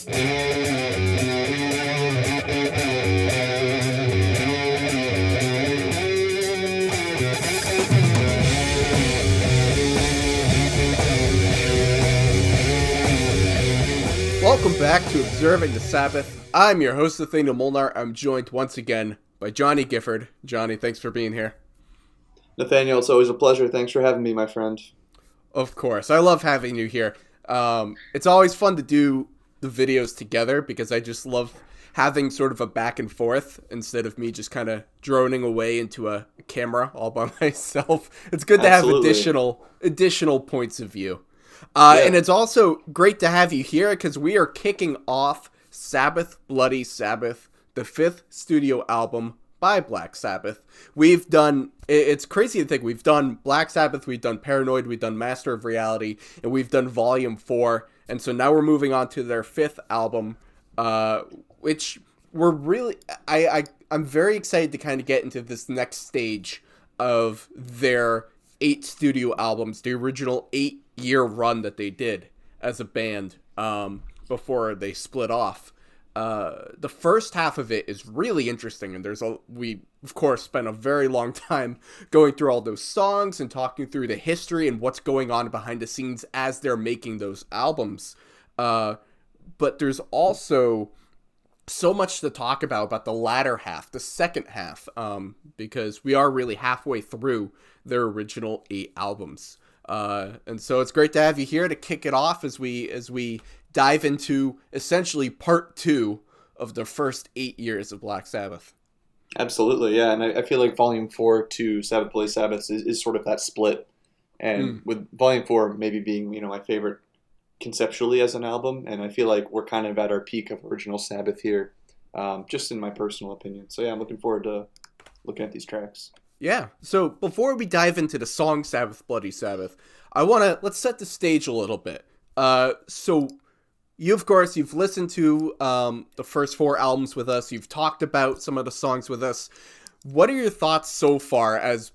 Welcome back to Observing the Sabbath. I'm your host, Nathanael Molnár. I'm joined once again by Johnny Gifford. Johnny, thanks for being here. Nathaniel, it's always a pleasure. Thanks for having me, my friend. Of course. I love having you here. It's always fun to do the videos together because I just love having sort of a back and forth instead of me just kind of droning away into a camera all by myself. It's good to Absolutely. have additional points of view. And it's also great to have you here because we are kicking off Sabbath Bloody Sabbath, the 5th studio album by Black Sabbath. It's crazy to think, we've done Black Sabbath, we've done Paranoid, we've done Master of Reality, and we've done Volume 4, and so now we're moving on to their 5th album, which we're really, I'm very excited to kind of get into this next stage of their 8 studio albums, the original 8-year run that they did as a band before they split off. The first half of it is really interesting, and we of course spent a very long time going through all those songs and talking through the history and what's going on behind the scenes as they're making those albums. But there's also so much to talk about the latter half, the second half, because we are really halfway through their original 8 albums. And so it's great to have you here to kick it off as we dive into essentially part 2 of the first 8 years of Black Sabbath. Absolutely, yeah. And I feel like Volume 4 to Sabbath Bloody Sabbath is sort of that split. And with Volume 4 maybe being, my favorite conceptually as an album. And I feel like we're kind of at our peak of original Sabbath here, just in my personal opinion. So yeah, I'm looking forward to looking at these tracks. Yeah. So before we dive into the song Sabbath Bloody Sabbath, let's set the stage a little bit. So you've listened to the first 4 albums with us. You've talked about some of the songs with us. What are your thoughts so far as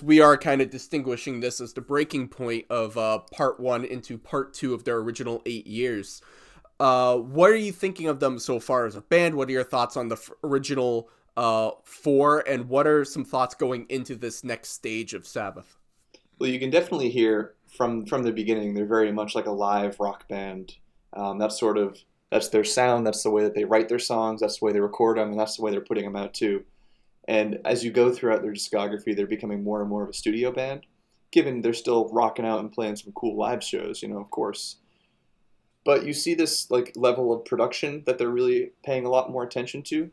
we are kind of distinguishing this as the breaking point of part 1 into part 2 of their original 8 years? What are you thinking of them so far as a band? What are your thoughts on the original 4, and what are some thoughts going into this next stage of Sabbath? Well, you can definitely hear from the beginning, they're very much like a live rock band. That's their sound, that's the way that they write their songs, that's the way they record them, and that's the way they're putting them out too. And as you go throughout their discography, they're becoming more and more of a studio band, given they're still rocking out and playing some cool live shows, of course. But you see this like level of production that they're really paying a lot more attention to.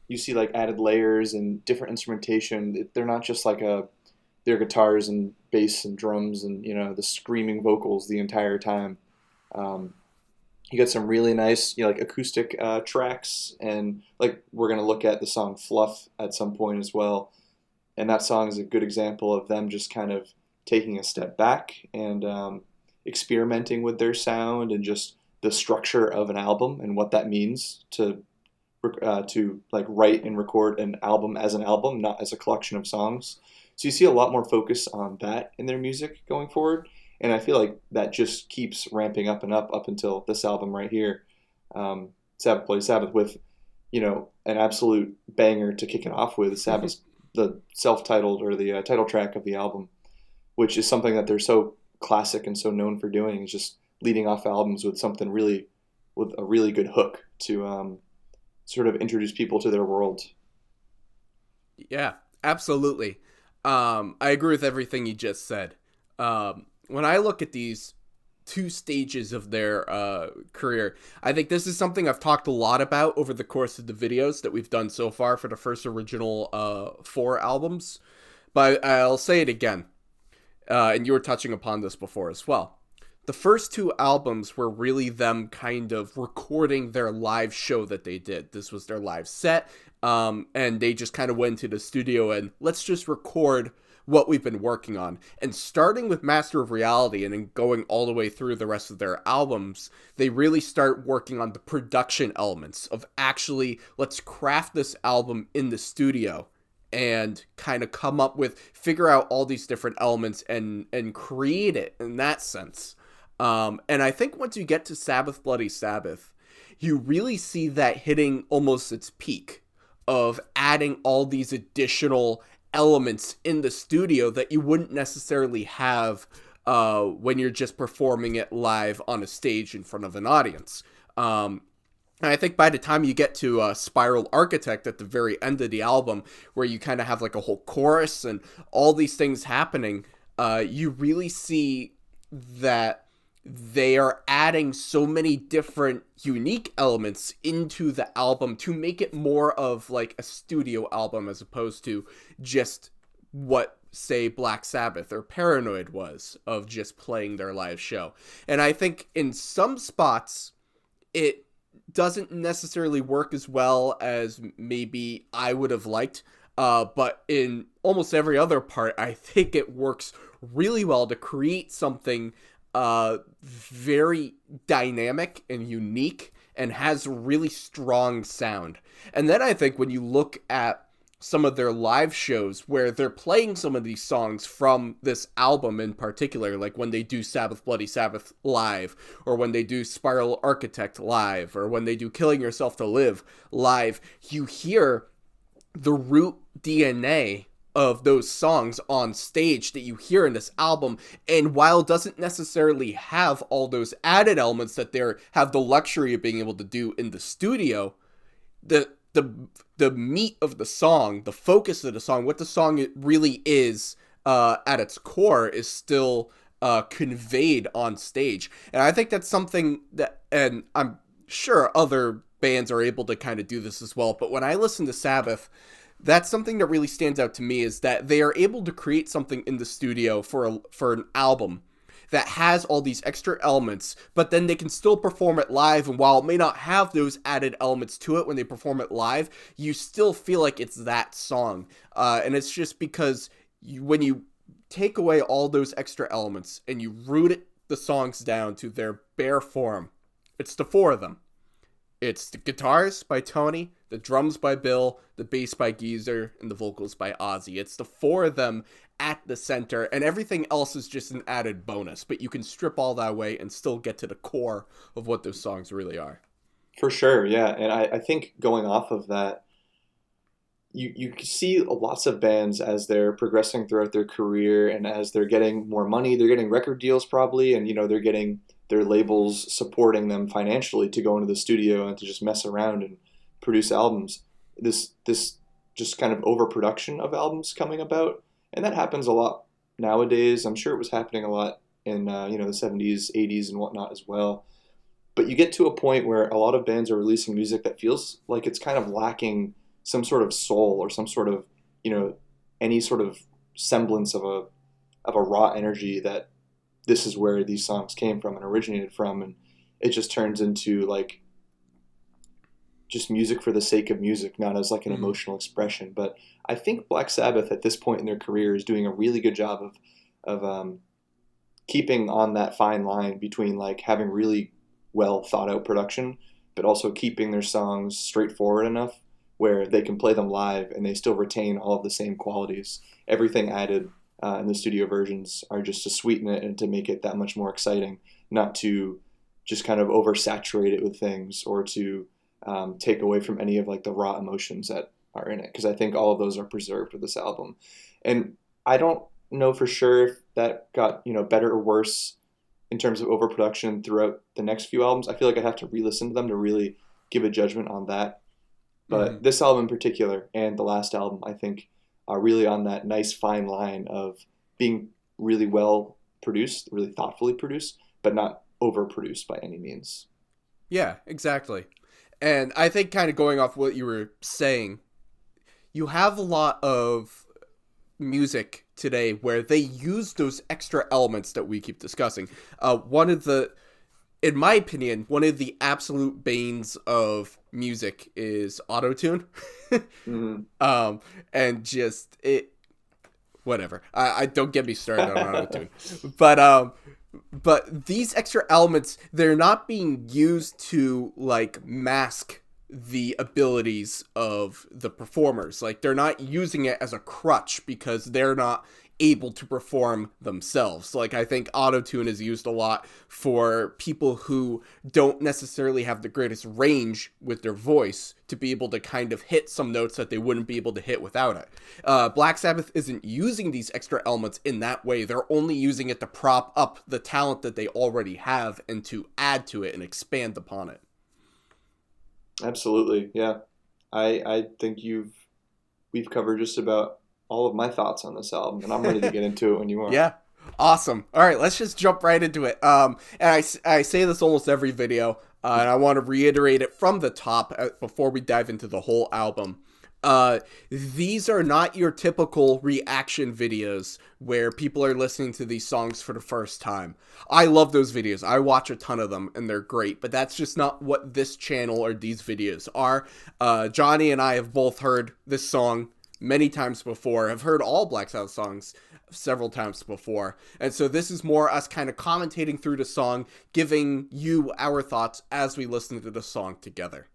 You see like added layers and different instrumentation. They're not just like their guitars and bass and drums and the screaming vocals the entire time. You get some really nice like acoustic tracks, and like we're gonna look at the song Fluff at some point as well, and that song is a good example of them just kind of taking a step back and experimenting with their sound and just the structure of an album and what that means to like write and record an album as an album, not as a collection of songs. So you see a lot more focus on that in their music going forward. And I feel like that just keeps ramping up and up until this album right here, Sabbath Bloody Sabbath, with, an absolute banger to kick it off with, Sabbath, the self-titled or the title track of the album, which is something that they're so classic and so known for doing, is just leading off albums with something really, with a really good hook to sort of introduce people to their world. Yeah, absolutely. I agree with everything you just said. When I look at these 2 stages of their career, I think this is something I've talked a lot about over the course of the videos that we've done so far for the first original 4 albums. But I'll say it again, and you were touching upon this before as well. The first 2 albums were really them kind of recording their live show that they did. This was their live set, and they just kind of went to the studio and let's just record what we've been working on. And starting with Master of Reality and then going all the way through the rest of their albums, they really start working on the production elements of actually, let's craft this album in the studio and kind of figure out all these different elements and create it in that sense. And I think once you get to Sabbath Bloody Sabbath, you really see that hitting almost its peak of adding all these additional elements in the studio that you wouldn't necessarily have when you're just performing it live on a stage in front of an audience. And I think by the time you get to Spiral Architect at the very end of the album, where you kind of have like a whole chorus and all these things happening, you really see that they are adding so many different unique elements into the album to make it more of like a studio album as opposed to just what, say, Black Sabbath or Paranoid was, of just playing their live show. And I think in some spots it doesn't necessarily work as well as maybe I would have liked, but in almost every other part I think it works really well to create something very dynamic and unique and has really strong sound. And then I think when you look at some of their live shows where they're playing some of these songs from this album in particular, like when they do Sabbath Bloody Sabbath live, or when they do Spiral Architect live, or when they do Killing Yourself to Live live, you hear the root DNA of those songs on stage that you hear in this album. And while it doesn't necessarily have all those added elements that they have the luxury of being able to do in the studio, the meat of the song, the focus of the song, what the song really is at its core, is still conveyed on stage. And I think that's something that, and I'm sure other bands are able to kind of do this as well, but when I listen to Sabbath, that's something that really stands out to me, is that they are able to create something in the studio for an album that has all these extra elements, but then they can still perform it live. And while it may not have those added elements to it when they perform it live, you still feel like it's that song. And it's just because when you take away all those extra elements and you root the songs down to their bare form, it's the four of them. It's the guitars by Tony, the drums by Bill, the bass by Geezer, and the vocals by Ozzy. It's the four of them at the center, and everything else is just an added bonus. But you can strip all that away and still get to the core of what those songs really are. For sure, yeah. And I think going off of that, you see lots of bands as they're progressing throughout their career and as they're getting more money, they're getting record deals probably, and they're getting their labels supporting them financially to go into the studio and to just mess around and produce albums. This just kind of overproduction of albums coming about, and that happens a lot nowadays. I'm sure it was happening a lot in the 70s, 80s, and whatnot as well. But you get to a point where a lot of bands are releasing music that feels like it's kind of lacking some sort of soul or some sort of any sort of semblance of a raw energy that this is where these songs came from and originated from, and it just turns into like just music for the sake of music, not as like an emotional expression. But I think Black Sabbath at this point in their career is doing a really good job of keeping on that fine line between like having really well thought out production, but also keeping their songs straightforward enough where they can play them live and they still retain all of the same qualities. Everything added in the studio versions are just to sweeten it and to make it that much more exciting, not to just kind of oversaturate it with things or to take away from any of like the raw emotions that are in it. Because I think all of those are preserved with this album. And I don't know for sure if that got better or worse in terms of overproduction throughout the next few albums. I feel like I'd have to re-listen to them to really give a judgment on that. But this album in particular and the last album, I think, are really on that nice fine line of being really well produced, really thoughtfully produced, but not overproduced by any means. Yeah, exactly. And I think kind of going off what you were saying, you have a lot of music today where they use those extra elements that we keep discussing. In my opinion, one of the absolute banes of music is autotune. And just whatever. I don't get me started on autotune. But these extra elements, they're not being used to like mask the abilities of the performers. Like they're not using it as a crutch because they're not able to perform themselves. Like, I think autotune is used a lot for people who don't necessarily have the greatest range with their voice to be able to kind of hit some notes that they wouldn't be able to hit without it. Black Sabbath isn't using these extra elements in that way. They're only using it to prop up the talent that they already have and to add to it and expand upon it. Absolutely, yeah. I think we've covered just about all of my thoughts on this album, and I'm ready to get into it when you are. Yeah, awesome. All right, let's just jump right into it. And I say this almost every video, and I want to reiterate it from the top before we dive into the whole album. These are not your typical reaction videos where people are listening to these songs for the first time. I love those videos. I watch a ton of them and they're great, but that's just not what this channel or these videos are. Johnny and I have both heard this song many times before, have heard all Black Sabbath songs several times before, and so this is more us kind of commentating through the song, giving you our thoughts as we listen to the song together.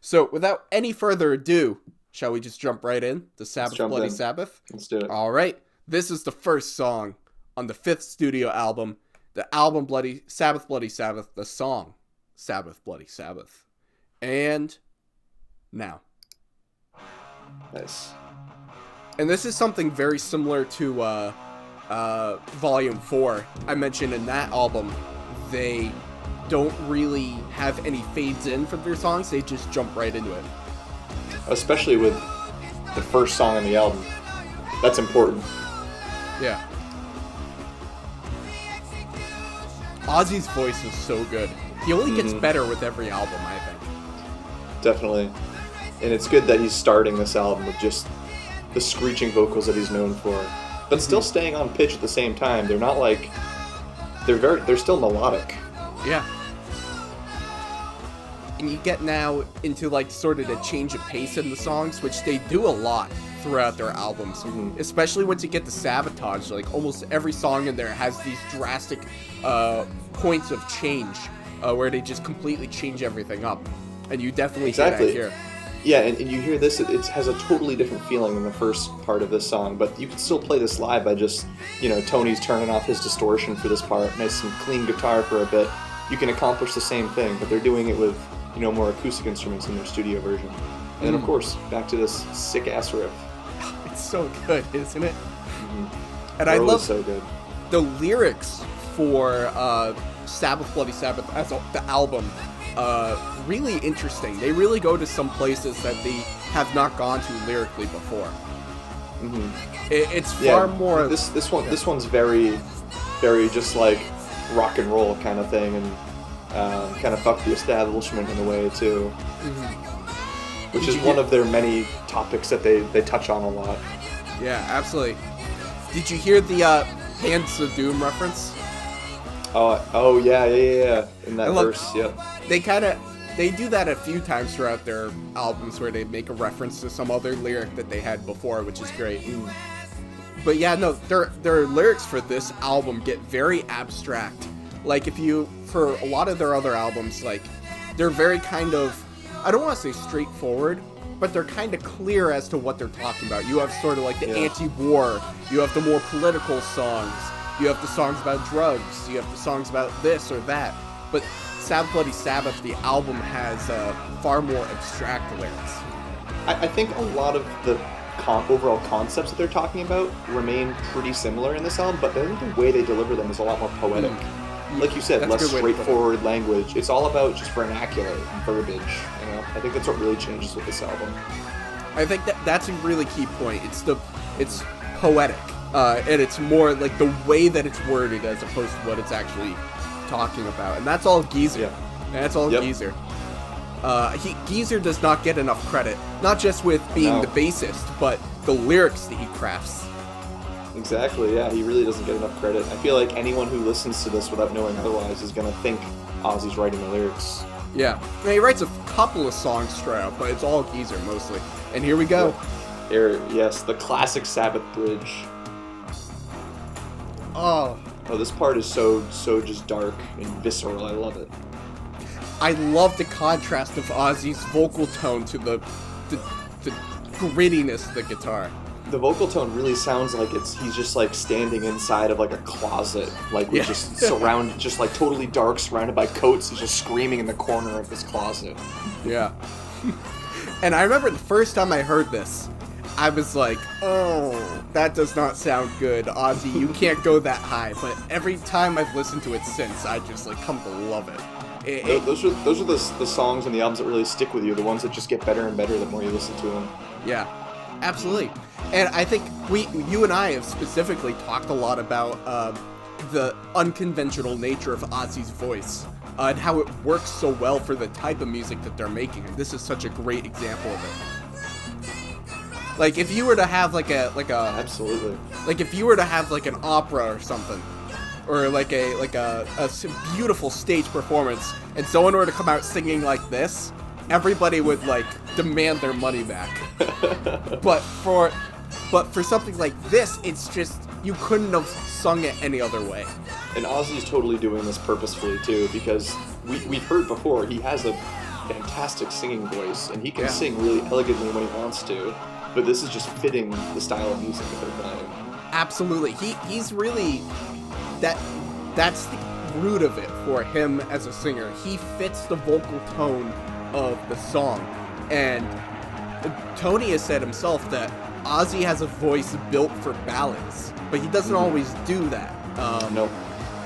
So without any further ado, shall we just jump right in to Sabbath Bloody Sabbath? Let's do it. All right. This is the first song on the 5th studio album, the album Sabbath Bloody Sabbath, the song Sabbath Bloody Sabbath. And now. Nice. And this is something very similar to Volume 4. I mentioned in that album, they don't really have any fades in for their songs. They just jump right into it. Especially with the first song on the album. That's important. Yeah. Ozzy's voice is so good. He only gets better with every album, I think. Definitely. And it's good that he's starting this album with just the screeching vocals that he's known for. But still staying on pitch at the same time. They're not like... They're still melodic. Yeah. And you get now into like sort of the change of pace in the songs, which they do a lot throughout their albums. Especially once you get to Sabotage, like almost every song in there has these drastic points of change where they just completely change everything up. And you definitely hear that here. Yeah, and you hear this, it has a totally different feeling than the first part of this song, but you can still play this live by just, Tony's turning off his distortion for this part, nice and clean guitar for a bit. You can accomplish the same thing, but they're doing it with, more acoustic instruments in their studio version. And then, of course, back to this sick-ass riff. It's so good, isn't it? And I love so good. The lyrics for Sabbath Bloody Sabbath as the album. Really interesting. They really go to some places that they have not gone to lyrically before. It's far more. This one's very, very just like rock and roll kind of thing, and kind of fuck the establishment in a way too. Which is one of their many topics that they touch on a lot. Yeah, absolutely. Did you hear the Hands of Doom reference? Oh yeah. In that verse, yep. They do that a few times throughout their albums where they make a reference to some other lyric that they had before, which is great. But yeah, no, their lyrics for this album get very abstract. Like for a lot of their other albums, like they're very kind of, I don't want to say straightforward, but they're kind of clear as to what they're talking about. You have sort of like the anti-war, you have the more political songs, you have the songs about drugs, you have the songs about this or that. But Sabbath Bloody Sabbath, the album, has far more abstract lyrics. I think a lot of the overall concepts that they're talking about remain pretty similar in this album, but I think the way they deliver them is a lot more poetic. Like you said, less straightforward language. It's all about just vernacular and verbiage. I think that's what really changes with this album. I think that's a really key point. It's poetic, and it's more like the way that it's worded as opposed to what it's actually talking about, and that's all Geezer. And that's all Geezer. Geezer does not get enough credit, not just with being the bassist, but the lyrics that he crafts. Exactly, yeah, he really doesn't get enough credit. I feel like anyone who listens to this without knowing otherwise is going to think Ozzy's writing the lyrics. Yeah, and he writes a couple of songs straight up, but it's all Geezer mostly. And here we go. Here, yes, the classic Sabbath bridge. Oh, this part is so just dark and visceral. I love it. I love the contrast of Ozzy's vocal tone to the grittiness of the guitar. the vocal tone really sounds like he's just like standing inside of like a closet, like with just surrounded, just like totally dark, surrounded by coats. He's just screaming in the corner of this closet. Yeah. And I remember the first time I heard this, I was like, oh, that does not sound good, Ozzy. You can't go that high. But every time I've listened to it since, I just like come to love it. Those are the songs and the albums that really stick with you, the ones that just get better and better the more you listen to them. Yeah, absolutely. And I think you and I have specifically talked a lot about the unconventional nature of Ozzy's voice and how it works so well for the type of music that they're making. And this is such a great example of it. Like if you were to have like a absolutely, like if you were to have like an opera or something, or like a beautiful stage performance, and someone were to come out singing like this, everybody would like demand their money back. But for something like this, it's just you couldn't have sung it any other way. And Ozzy's totally doing this purposefully too, because we've heard before he has a fantastic singing voice, and he can sing really elegantly when he wants to. But this is just fitting the style of music that they're playing. Absolutely, he's really that's the root of it for him as a singer. He fits the vocal tone of the song, and Tony has said himself that Ozzy has a voice built for ballads, but he doesn't always do that. No.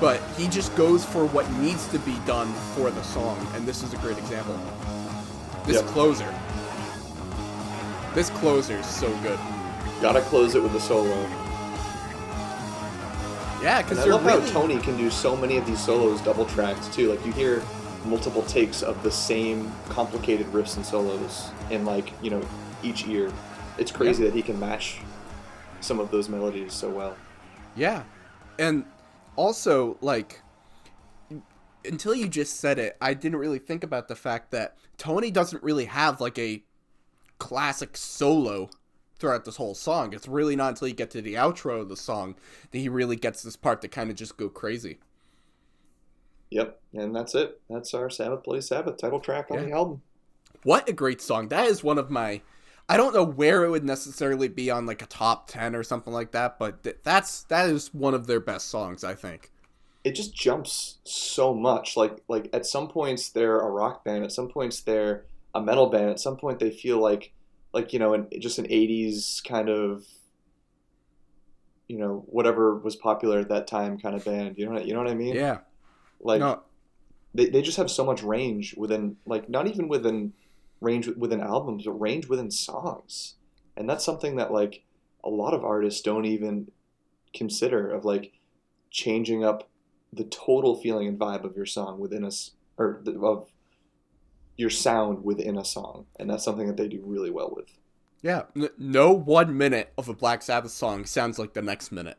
But he just goes for what needs to be done for the song, and this is a great example. This closer is so good. Gotta close it with a solo. Yeah, because I love how Tony can do so many of these solos double tracked too. Like you hear multiple takes of the same complicated riffs and solos in like, each ear. It's crazy that he can match some of those melodies so well. Yeah. And also, like, until you just said it, I didn't really think about the fact that Tony doesn't really have like a classic solo throughout this whole song. It's really not until you get to the outro of the song that he really gets this part to kind of just go crazy. Yep, and that's it. That's our Sabbath Bloody Sabbath title track on the album. What a great song. That is one of my... I don't know where it would necessarily be on like a top 10 or something like that, but that is one of their best songs, I think. It just jumps so much. Like at some points they're a rock band, at some points they're a metal band, at some point they feel like just an 80s kind of, whatever was popular at that time kind of band. You know what I mean? Yeah. Like no. they just have so much range within, like, not even within range within albums, but range within songs. And that's something that like a lot of artists don't even consider, of like changing up the total feeling and vibe of your song within of your sound within a song. And that's something that they do really well with. Yeah. No 1 minute of a Black Sabbath song sounds like the next minute.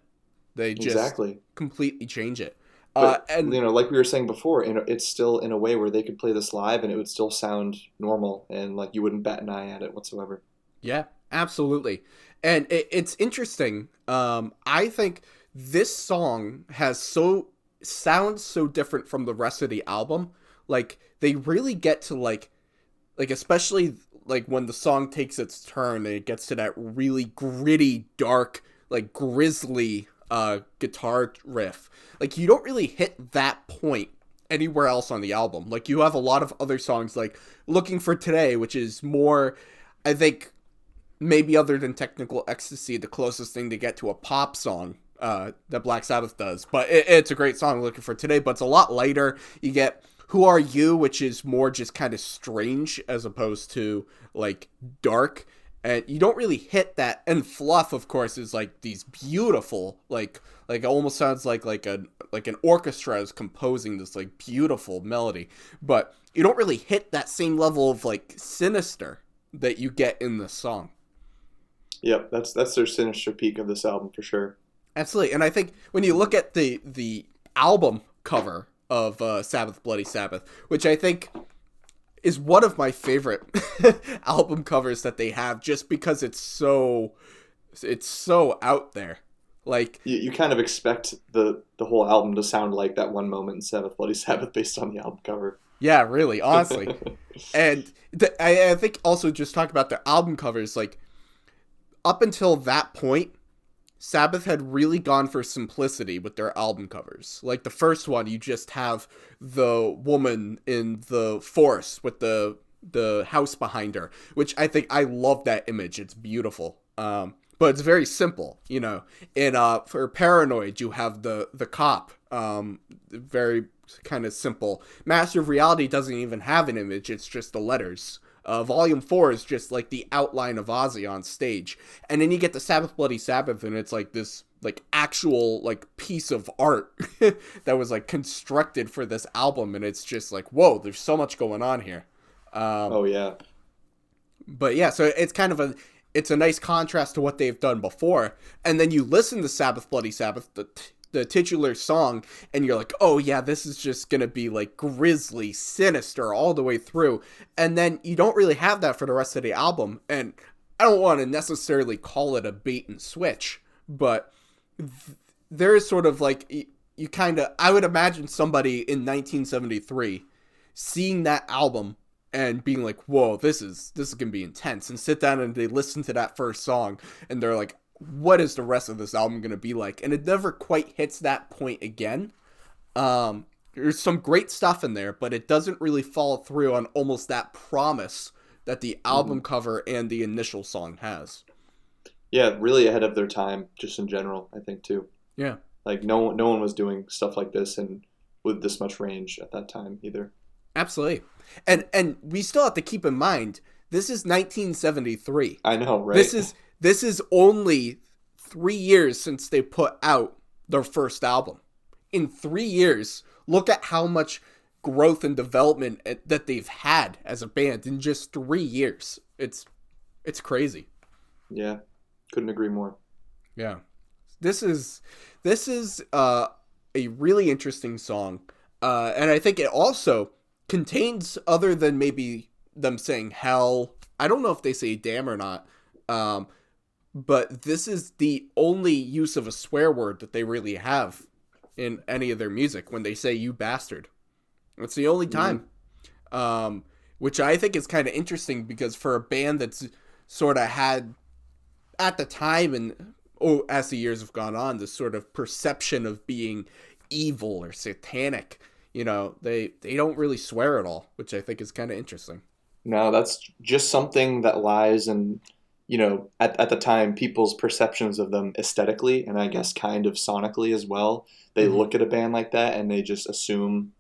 They just completely change it. But, like we were saying before, it's still in a way where they could play this live and it would still sound normal and like you wouldn't bat an eye at it whatsoever. Yeah, absolutely. And it's interesting. I think this song sounds so different from the rest of the album. Like they really get to like especially like when the song takes its turn and it gets to that really gritty, dark, like grisly guitar riff. Like you don't really hit that point anywhere else on the album. Like you have a lot of other songs like Looking for Today, which is more, I think, maybe other than Technical Ecstasy, the closest thing to get to a pop song that Black Sabbath does. But it's a great song, Looking for Today, but it's a lot lighter. You get Who Are You, which is more just kind of strange as opposed to like dark. And you don't really hit that. And Fluff, of course, is like these beautiful, like it almost sounds like an orchestra is composing this like beautiful melody. But you don't really hit that same level of like sinister that you get in the song. Yep, that's their sinister peak of this album for sure. Absolutely. And I think when you look at the album cover of Sabbath Bloody Sabbath, which I think is one of my favorite album covers that they have, just because it's so out there. Like you kind of expect the whole album to sound like that one moment in Sabbath Bloody Sabbath based on the album cover. Yeah, really, honestly. And I think also just talk about the album covers, like up until that point, Sabbath had really gone for simplicity with their album covers. Like the first one, you just have the woman in the forest with the house behind her, which I love that image. It's beautiful. But it's very simple, you know. And for Paranoid, you have the cop. Very kind of simple. Master of Reality doesn't even have an image. It's just the letters. Volume 4 is just like the outline of Ozzy on stage. And then you get the Sabbath Bloody Sabbath, and it's like this like actual like piece of art that was like constructed for this album. And it's just like, whoa, there's so much going on here. Oh, yeah. But yeah, so it's kind of it's a nice contrast to what they've done before. And then you listen to Sabbath Bloody Sabbath, the titular song, and you're like, oh yeah, this is just going to be like grisly, sinister all the way through. And then you don't really have that for the rest of the album. And I don't want to necessarily call it a bait and switch, but there is sort of like, you kind of, I would imagine somebody in 1973 seeing that album and being like, whoa, this is going to be intense, and sit down and they listen to that first song and they're like, what is the rest of this album going to be like? And it never quite hits that point again. There's some great stuff in there, but it doesn't really follow through on almost that promise that the album cover and the initial song has. Yeah, really ahead of their time, just in general, I think, too. Yeah. Like, no one was doing stuff like this and with this much range at that time either. Absolutely. And we still have to keep in mind, this is 1973. I know, right? This is only 3 years since they put out their first album. In 3 years, look at how much growth and development that they've had as a band in just 3 years. It's crazy. Yeah, couldn't agree more. Yeah, this is a really interesting song, and I think it also contains, other than maybe them saying hell, I don't know if they say damn or not, but this is the only use of a swear word that they really have in any of their music, when they say you bastard. It's the only time, which I think is kind of interesting, because for a band that's sort of had, at the time and as the years have gone on, this sort of perception of being evil or satanic, you know, they don't really swear at all, which I think is kind of interesting. No, that's just something that lies in, you know, at the time, people's perceptions of them aesthetically, and I guess kind of sonically as well. They look at a band like that and they just assume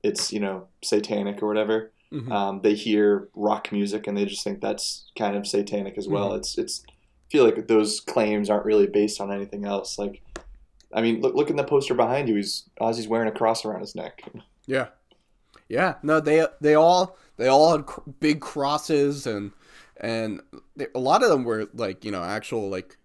it's, you know, satanic or whatever. They hear rock music and they just think that's kind of satanic as well. It's I feel like those claims aren't really based on anything else. Like, I mean, look in the poster behind you. Ozzy's wearing a cross around his neck. Yeah. No, they all had big crosses, and a lot of them were like, you know, actual like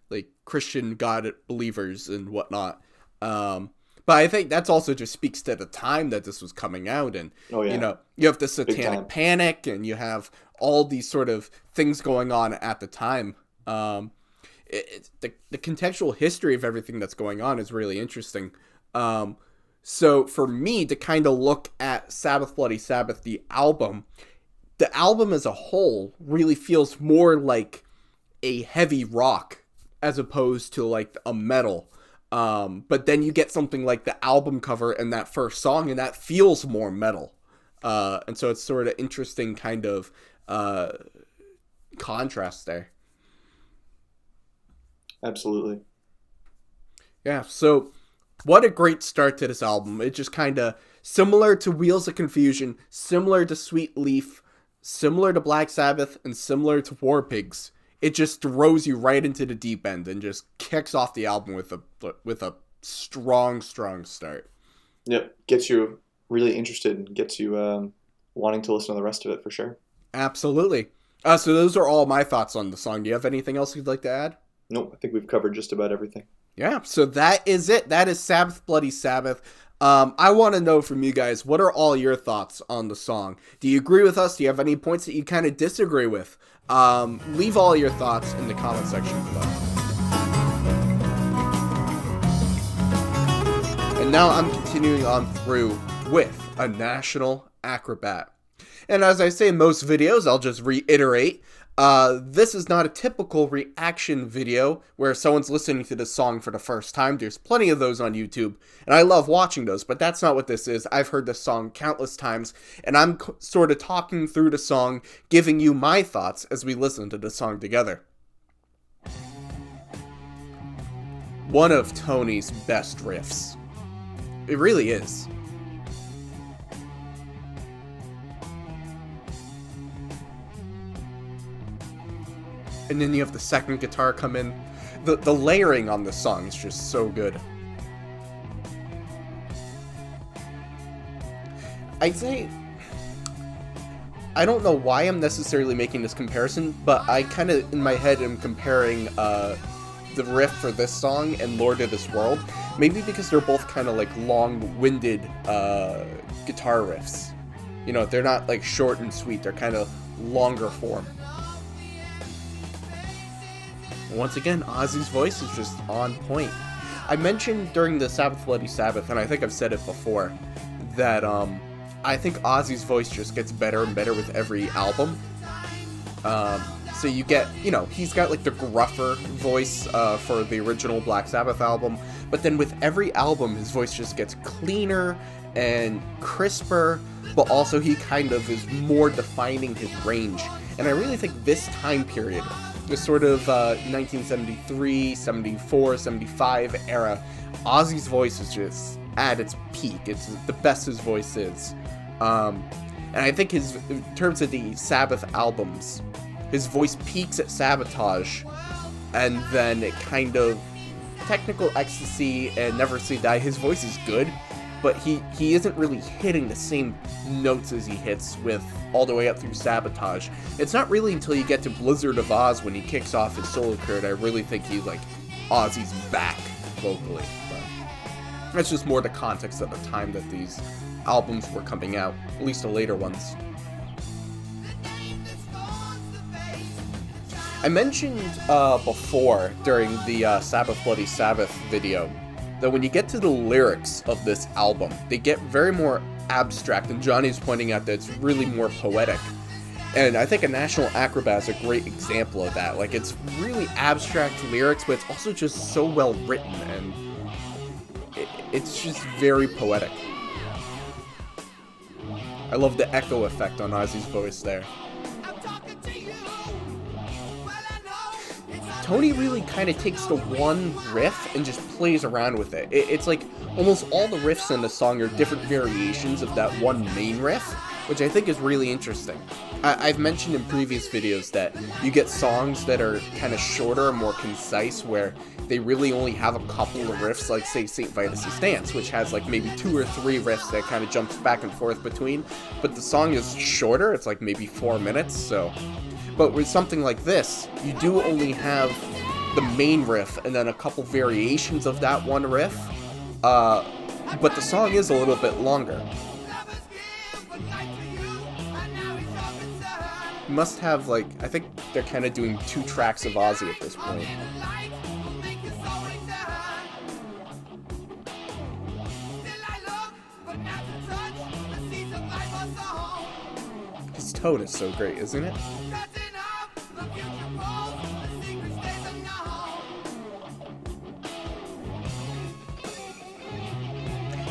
Christian God believers and whatnot. But I think that's also just speaks to the time that this was coming out, and you know, you have the satanic panic, and you have all these sort of things going on at the time. The contextual history of everything that's going on is really interesting. So for me to kind of look at Sabbath Bloody Sabbath, the album as a whole really feels more like a heavy rock as opposed to like a metal. But then you get something like the album cover and that first song, and that feels more metal. And so it's sort of interesting kind of contrast there. Absolutely. Yeah, so what a great start to this album. It just kind of similar to Wheels of Confusion, similar to Sweet Leaf, similar to Black Sabbath, and similar to War Pigs. It just throws you right into the deep end and just kicks off the album with a strong start. Yep, gets you really interested and gets you wanting to listen to the rest of it for sure. Absolutely. So those are all my thoughts on the song. Do you have anything else you'd like to add? Nope, I think we've covered just about everything. Yeah, so that is it. That is Sabbath Bloody Sabbath. I want to know from you guys, what are all your thoughts on the song? Do you agree with us? Do you have any points that you kind of disagree with? Leave all your thoughts in the comment section below. And now I'm continuing on through with a National Acrobat. And as I say in most videos, I'll just reiterate, This is not a typical reaction video where someone's listening to this song for the first time. There's plenty of those on YouTube, and I love watching those, but that's not what this is. I've heard this song countless times, and I'm sort of talking through the song, giving you my thoughts as we listen to the song together. One of Tony's best riffs. It really is. And then you have the second guitar come in. The layering on the song is just so good. I'd say, I don't know why I'm necessarily making this comparison, but I kind of, in my head, am comparing the riff for this song and Lord of this World. Maybe because they're both kind of like long-winded guitar riffs. You know, they're not like short and sweet, they're kind of longer form. Once again, Ozzy's voice is just on point. I mentioned during the Sabbath Bloody Sabbath, and I think I've said it before, that I think Ozzy's voice just gets better and better with every album. So you get, you know, he's got like the gruffer voice for the original Black Sabbath album, but then with every album his voice just gets cleaner and crisper, but also he kind of is more defining his range. And I really think this time period, this sort of 1973, 74, 75 era, Ozzy's voice is just at its peak. It's the best his voice is. And I think in terms of the Sabbath albums, his voice peaks at Sabotage, and then it kind of, Technical Ecstasy and Never Say Die, his voice is good, but he isn't really hitting the same notes as he hits with all the way up through Sabotage. It's not really until you get to Blizzard of Oz when he kicks off his solo career that I really think he's like, Ozzy's back vocally. But that's just more the context at the time that these albums were coming out, at least the later ones. I mentioned before during the Sabbath Bloody Sabbath video that when you get to the lyrics of this album, they get very more abstract, and Johnny's pointing out that it's really more poetic. And I think a National Acrobat is a great example of that. Like, it's really abstract lyrics, but it's also just so well written, and it's just very poetic. I love the echo effect on Ozzy's voice there. Tony really kind of takes the one riff and just plays around with it. It's like almost all the riffs in the song are different variations of that one main riff, which I think is really interesting. I've mentioned in previous videos that you get songs that are kind of shorter and more concise, where they really only have a couple of riffs, like say St. Vitus's Dance, which has like maybe 2 or 3 riffs that kind of jumps back and forth between, but the song is shorter, it's like maybe 4 minutes, so... But with something like this, you do only have the main riff and then a couple variations of that one riff, but the song is a little bit longer. You must have, like, I think they're kind of doing 2 tracks of Ozzy at this point. His tone is so great, isn't it?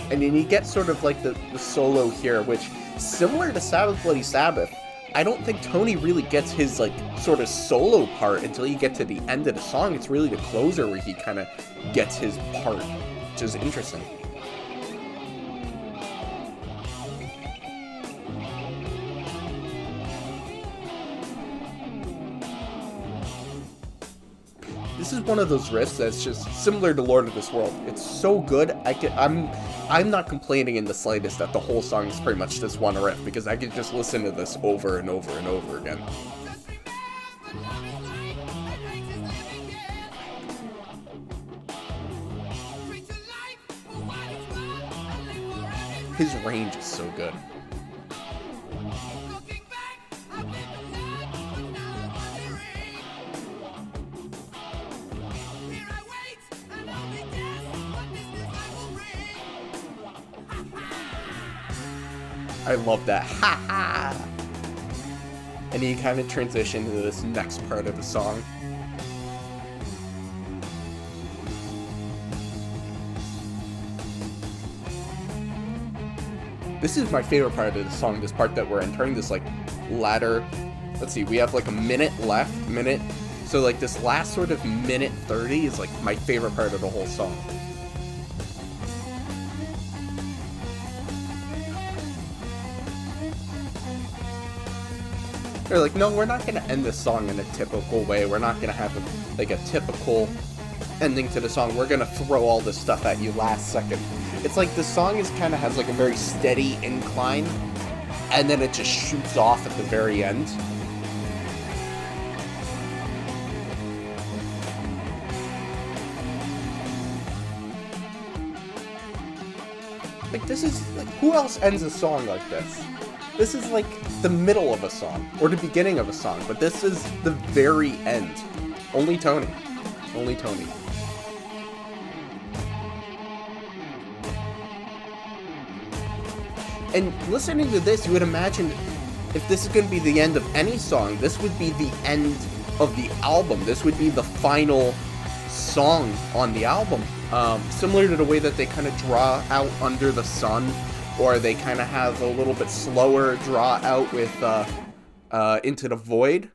And then you get sort of like the solo here, which, similar to Sabbath Bloody Sabbath, I don't think Tony really gets his like sort of solo part until you get to the end of the song. It's really the closer where he kind of gets his part, which is interesting. This is one of those riffs that's just similar to Lord of this World. It's so good, I'm not complaining in the slightest that the whole song is pretty much this one riff, because I could just listen to this over and over and over again. His range is so good. I love that. Ha ha! and you kind of transition to this next part of the song. This is my favorite part of the song, this part that we're entering, this, like, latter, let's see, we have, like, a minute left, so, like, this last sort of minute 30 is, like, my favorite part of the whole song. They're like, no, we're not going to end this song in a typical way, we're not going to have, a typical ending to the song, we're going to throw all this stuff at you last second. It's like the song kind of has like a very steady incline, and then it just shoots off at the very end. Like, this is, like, who else ends a song like this? This is like the middle of a song, or the beginning of a song, but this is the very end. Only Tony. Only Tony. And listening to this, you would imagine if this is going to be the end of any song, this would be the end of the album. This would be the final song on the album. Similar to the way that they kind of draw out Under the Sun, or they kind of have a little bit slower draw out with Into the Void.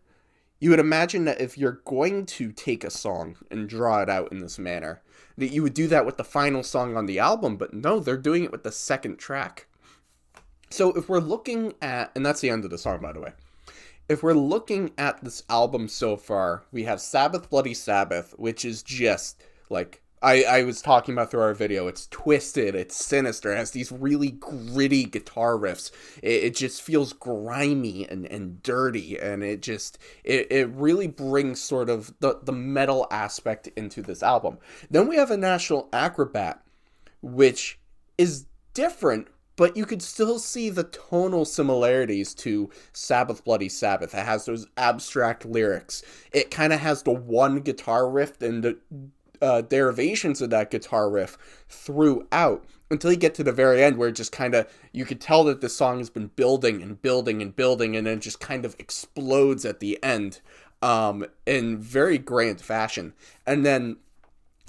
You would imagine that if you're going to take a song and draw it out in this manner, that you would do that with the final song on the album, but no, they're doing it with the second track. So if we're looking at, and that's the end of the song, by the way, if we're looking at this album so far, we have Sabbath Bloody Sabbath, which is just, like, I was talking about through our video, it's twisted, it's sinister, it has these really gritty guitar riffs, it just feels grimy and dirty, and it really brings sort of the metal aspect into this album. Then we have a National Acrobat, which is different, but you could still see the tonal similarities to Sabbath Bloody Sabbath. It has those abstract lyrics. It kind of has the one guitar riff and the derivations of that guitar riff throughout until you get to the very end, where it just kind of, you could tell that the song has been building and building and building, and then just kind of explodes at the end in very grand fashion. And then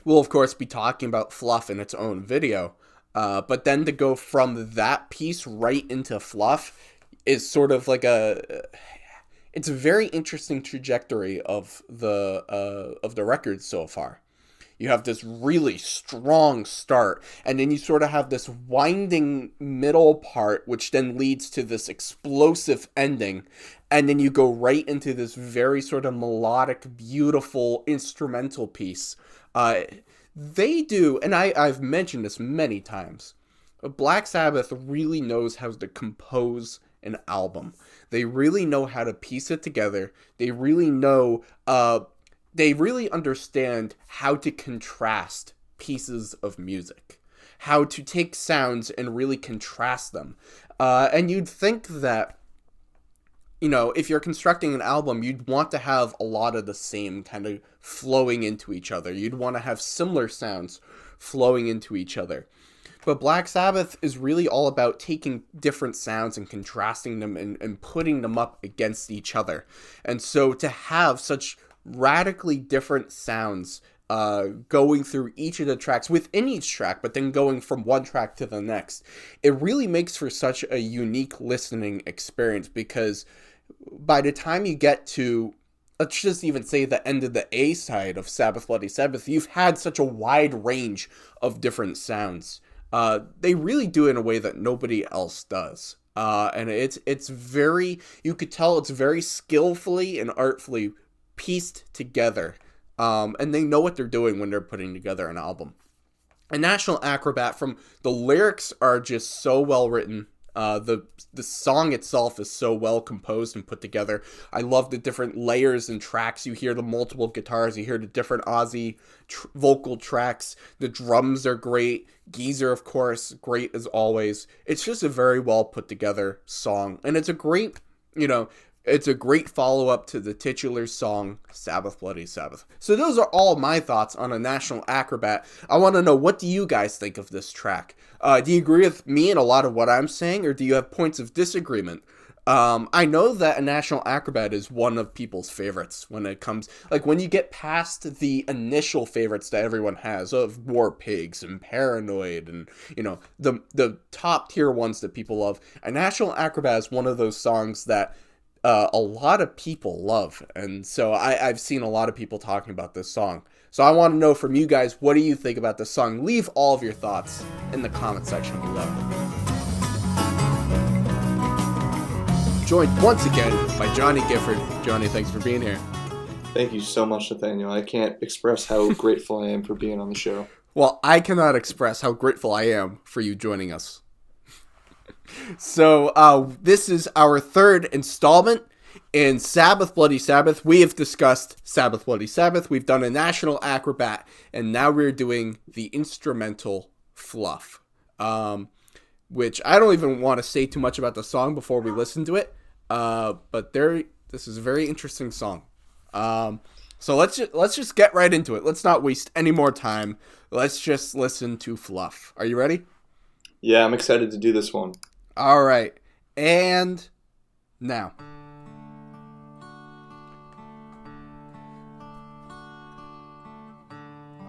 we'll, of course, be talking about Fluff in its own video. But then to go from that piece right into Fluff is sort of like it's a very interesting trajectory of the record so far. You have this really strong start, and then you sort of have this winding middle part, which then leads to this explosive ending, and then you go right into this very sort of melodic, beautiful instrumental piece. They do, and I've mentioned this many times, Black Sabbath really knows how to compose an album. They really know how to piece it together. They really know, they really understand how to contrast pieces of music, how to take sounds and really contrast them. And you'd think that, you know, if you're constructing an album, you'd want to have a lot of the same kind of flowing into each other. You'd want to have similar sounds flowing into each other. But Black Sabbath is really all about taking different sounds and contrasting them and putting them up against each other. And so to have such radically different sounds going through each of the tracks, within each track, but then going from one track to the next, it really makes for such a unique listening experience, because by the time you get to, let's just even say, the end of the A side of Sabbath Bloody Sabbath, you've had such a wide range of different sounds. They really do it in a way that nobody else does. And it's very, you could tell it's very skillfully and artfully pieced together. And they know what they're doing when they're putting together an album. A National Acrobat, from the lyrics are just so well written. The song itself is so well composed and put together. I love the different layers and tracks. You hear the multiple guitars. You hear the different Ozzy vocal tracks. The drums are great. Geezer, of course, great as always. It's just a very well put together song. And it's a great, it's a great follow-up to the titular song, Sabbath Bloody Sabbath. So those are all my thoughts on A National Acrobat. I want to know, what do you guys think of this track? Do you agree with me and a lot of what I'm saying, or do you have points of disagreement? I know that a National Acrobat is one of people's favorites when it comes, like when you get past the initial favorites that everyone has of War Pigs and Paranoid and, you know, the top tier ones that people love. A National Acrobat is one of those songs that a lot of people love. And so I've seen a lot of people talking about this song. So I want to know from you guys, what do you think about this song? Leave all of your thoughts in the comment section below. Joined once again by Johnny Gifford. Johnny, thanks for being here. Thank you so much, Nathaniel. I can't express how grateful I am for being on the show. Well, I cannot express how grateful I am for you joining us. So, this is our third installment in Sabbath Bloody Sabbath. We have discussed Sabbath Bloody Sabbath. We've done a National Acrobat, and now we're doing the instrumental Fluff. Which I don't even want to say too much about the song before we listen to it. But this is a very interesting song. So let's just get right into it. Let's not waste any more time. Let's just listen to Fluff. Are you ready? Yeah, I'm excited to do this one. All right. And now.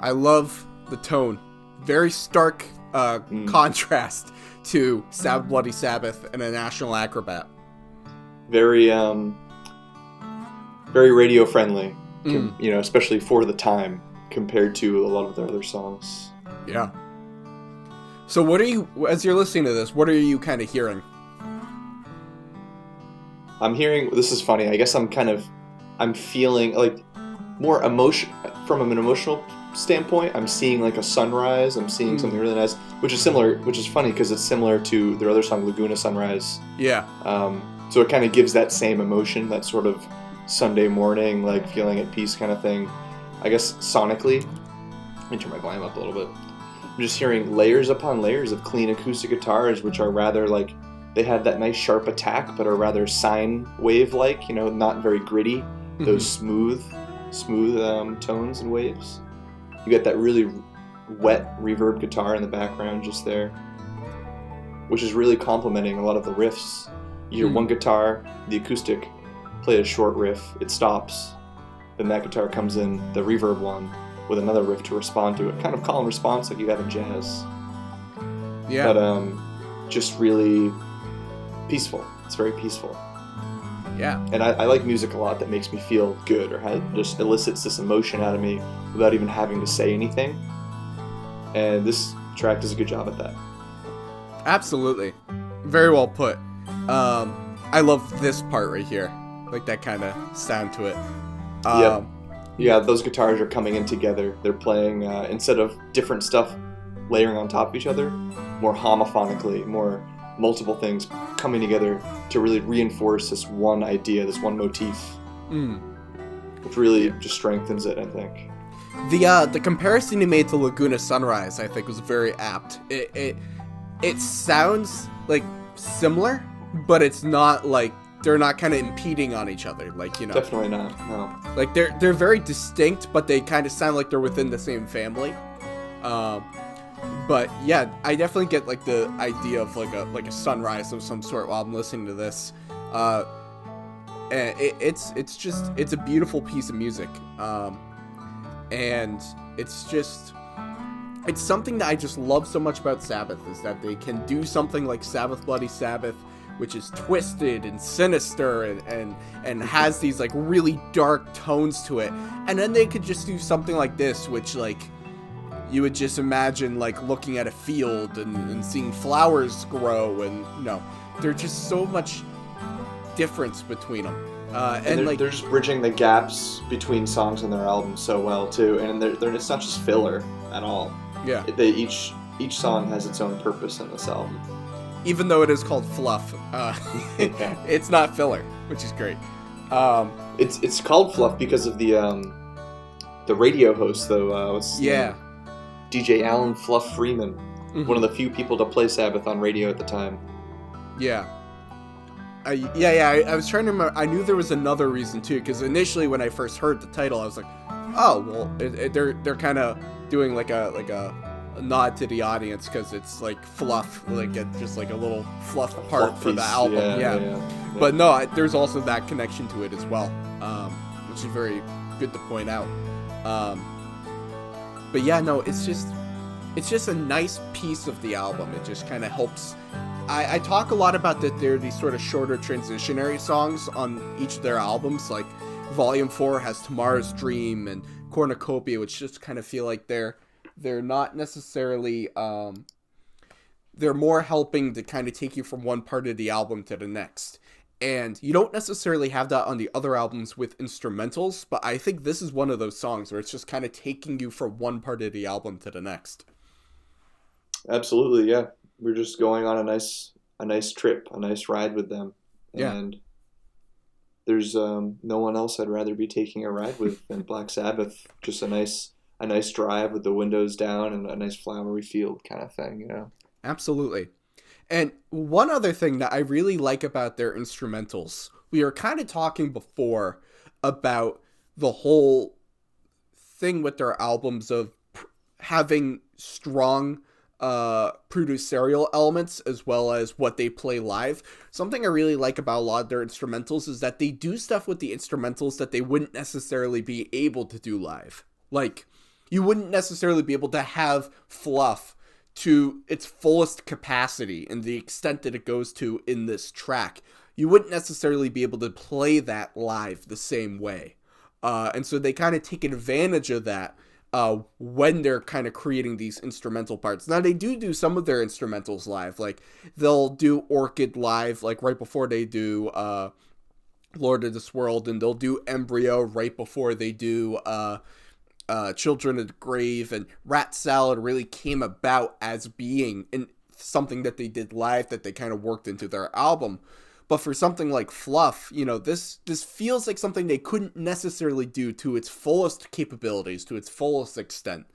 I love the tone. Very stark contrast to Sabbath Bloody Sabbath and a National Acrobat. Very radio friendly, you know, especially for the time compared to a lot of their other songs. Yeah. So what are you, as you're listening to this, what are you kind of hearing? I'm hearing, this is funny, I guess I'm feeling like more emotion, from an emotional standpoint. I'm seeing like a sunrise. I'm seeing something really nice, which is funny because it's similar to their other song, Laguna Sunrise. Yeah. So it kind of gives that same emotion, that sort of Sunday morning, like feeling at peace kind of thing. I guess sonically, let me turn my volume up a little bit. I'm just hearing layers upon layers of clean acoustic guitars, which are rather like, they have that nice sharp attack, but are rather sine wave-like, you know, not very gritty. Those smooth tones and waves. You get that really wet reverb guitar in the background just there, which is really complementing a lot of the riffs. You hear one guitar, the acoustic, play a short riff, it stops, then that guitar comes in, the reverb one, with another riff to respond to it. Kind of call and response like you have in jazz. Yeah. But just really peaceful. It's very peaceful. Yeah. And I like music a lot that makes me feel good or just elicits this emotion out of me without even having to say anything. And this track does a good job at that. Absolutely. Very well put. I love this part right here. Like that kind of sound to it. Yeah, those guitars are coming in together. They're playing, instead of different stuff layering on top of each other, more homophonically, more multiple things coming together to really reinforce this one idea, this one motif, which really just strengthens it, I think. The comparison you made to Laguna Sunrise, I think, was very apt. It sounds like similar, but it's not like they're not kind of impeding on each other, like, you know. Definitely not. No. Like they're very distinct, but they kind of sound like they're within the same family. But yeah, I definitely get like the idea of like a sunrise of some sort while I'm listening to this. And it's a beautiful piece of music. And it's something that I just love so much about Sabbath, is that they can do something like Sabbath Bloody Sabbath, which is twisted and sinister and has these like really dark tones to it. And then they could just do something like this, which like you would just imagine like looking at a field and seeing flowers grow, and you know, there's just so much difference between them. And they're just bridging the gaps between songs on their album so well too, and it's not just filler at all. Yeah, each song has its own purpose in this album. Even though it is called Fluff, it's not filler, which is great. It's called Fluff because of the radio host though. What's his name? DJ Alan Fluff Freeman, one of the few people to play Sabbath on radio at the time. Yeah. I was trying to remember. I knew there was another reason too, because initially when I first heard the title, I was like, oh well, they're kind of doing like a nod to the audience because it's like fluff, like just like a little fluff part for the album. Yeah. But no, there's also that connection to it as well, which is very good to point out. But yeah, no, it's just a nice piece of the album. It just kind of helps. I talk a lot about that there are these sort of shorter transitionary songs on each of their albums. Like Volume 4 has Tomorrow's Dream and Cornucopia, which just kind of feel like they're not necessarily, they're more helping to kind of take you from one part of the album to the next. And you don't necessarily have that on the other albums with instrumentals, but I think this is one of those songs where it's just kind of taking you from one part of the album to the next. Absolutely, yeah. We're just going on a nice trip, a nice ride with them. And there's no one else I'd rather be taking a ride with than Black Sabbath. Just a nice drive with the windows down and a nice flowery field kind of thing, you know. Absolutely. And one other thing that I really like about their instrumentals, we were kind of talking before about the whole thing with their albums of having strong producerial elements as well as what they play live. Something I really like about a lot of their instrumentals is that they do stuff with the instrumentals that they wouldn't necessarily be able to do live. Like, you wouldn't necessarily be able to have Fluff to its fullest capacity and the extent that it goes to in this track. You wouldn't necessarily be able to play that live the same way. And so they kind of take advantage of that when they're kind of creating these instrumental parts. Now, they do some of their instrumentals live. Like, they'll do Orchid live, like, right before they do Lord of this World, and they'll do Embryo right before they do Children of the Grave, and Rat Salad really came about as being something that they did live that they kind of worked into their album. But for something like Fluff, you know, this feels like something they couldn't necessarily do to its fullest capabilities, to its fullest extent,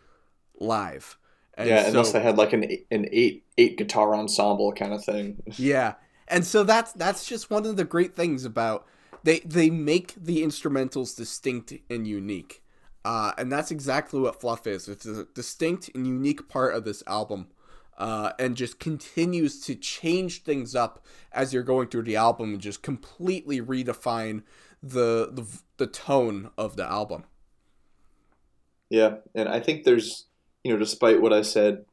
live. And unless they had like an eight guitar ensemble kind of thing. Yeah, and so that's just one of the great things about they make the instrumentals distinct and unique, and that's exactly what Fluff is. It's a distinct and unique part of this album. And just continues to change things up as you're going through the album and just completely redefine the tone of the album. Yeah, and I think there's, you know, despite what I said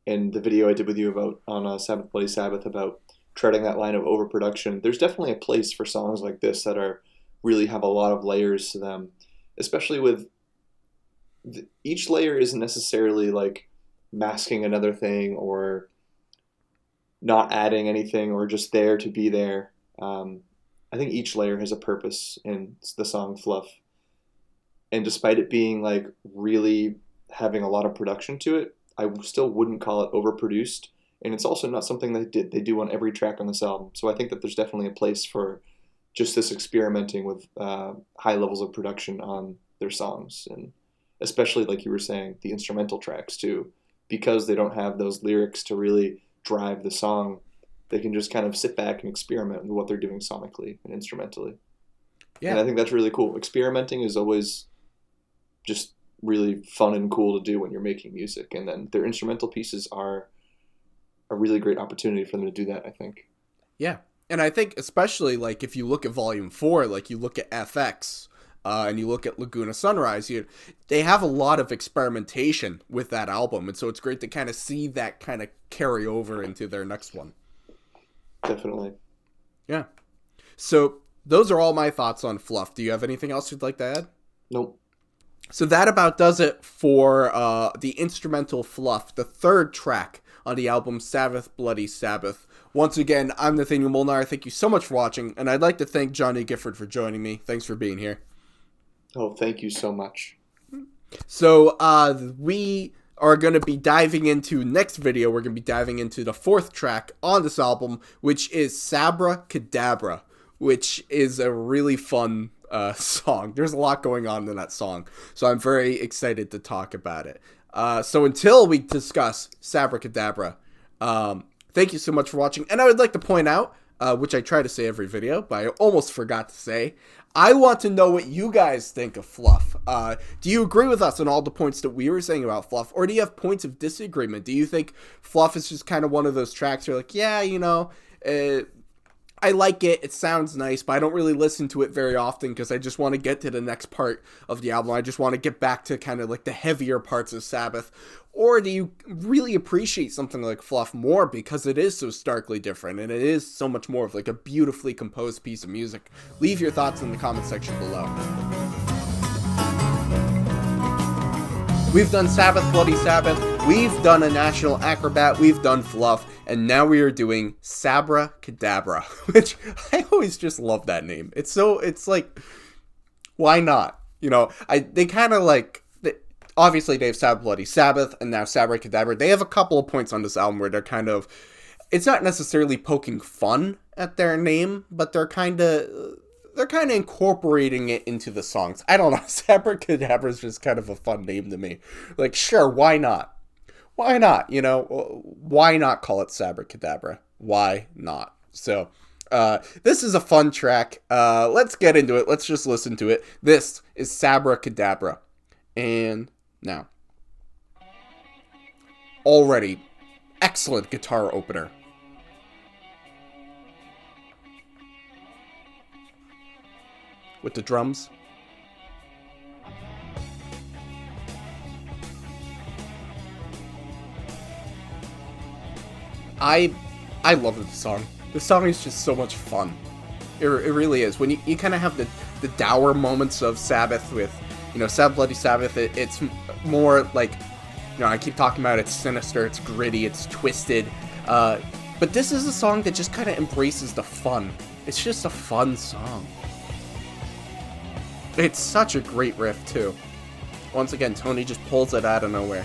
in the video I did with you about on Sabbath Bloody Sabbath about treading that line of overproduction, there's definitely a place for songs like this that are really have a lot of layers to them, especially with each layer isn't necessarily like masking another thing or not adding anything or just there to be there. I think each layer has a purpose in the song Fluff. And despite it being like really having a lot of production to it, I still wouldn't call it overproduced. And it's also not something they do on every track on this album. So I think that there's definitely a place for just this experimenting with high levels of production on their songs. And especially, like you were saying, the instrumental tracks too. Because they don't have those lyrics to really drive the song, they can just kind of sit back and experiment with what they're doing sonically and instrumentally. Yeah. And I think that's really cool. Experimenting is always just really fun and cool to do when you're making music. And then their instrumental pieces are a really great opportunity for them to do that, I think. Yeah. And I think especially like if you look at Volume 4, like you look at FX, and you look at Laguna Sunrise, they have a lot of experimentation with that album, and so it's great to kind of see that kind of carry over into their next one. Definitely. Yeah. So those are all my thoughts on Fluff. Do you have anything else you'd like to add? Nope. So that about does it for the instrumental Fluff, the third track on the album Sabbath Bloody Sabbath. Once again, I'm Nathanael Molnár. Thank you so much for watching, and I'd like to thank Johnny Gifford for joining me. Thanks for being here. Oh, thank you so much. So we are going to be diving into next video. We're going to be diving into the fourth track on this album, which is Sabbra Cadabra, which is a really fun song. There's a lot going on in that song, so I'm very excited to talk about it. So until we discuss Sabbra Cadabra, thank you so much for watching. And I would like to point out, which I try to say every video, but I almost forgot to say, I want to know what you guys think of Fluff. Do you agree with us on all the points that we were saying about Fluff, or do you have points of disagreement? Do you think Fluff is just kind of one of those tracks where you're like, yeah, you know, I like it, it sounds nice, but I don't really listen to it very often because I just want to get to the next part of the album. I just want to get back to kind of like the heavier parts of Sabbath. Or do you really appreciate something like Fluff more because it is so starkly different and it is so much more of like a beautifully composed piece of music? Leave your thoughts in the comment section below. We've done Sabbath Bloody Sabbath, we've done a National Acrobat, we've done Fluff, and now we are doing Sabbra Cadabra, which I always just love that name. It's like, why not? You know, they kind of like, obviously they have Sabbath Bloody Sabbath and now Sabbra Cadabra. They have a couple of points on this album where they're kind of, it's not necessarily poking fun at their name, but they're kind of incorporating it into the songs. I don't know. Sabbra Cadabra is just kind of a fun name to me. Like, sure, why not? Why not? You know, why not call it Sabbra Cadabra? Why not? So, this is a fun track. Let's get into it. Let's just listen to it. This is Sabbra Cadabra. And now, already, excellent guitar opener. With the drums. I love this song. This song is just so much fun. It really is. When you kind of have the dour moments of Sabbath with, you know, Sabbath Bloody Sabbath, it's more like, you know, I keep talking about it's sinister, it's gritty, it's twisted. But this is a song that just kind of embraces the fun. It's just a fun song. It's such a great riff, too. Once again, Tony just pulls it out of nowhere.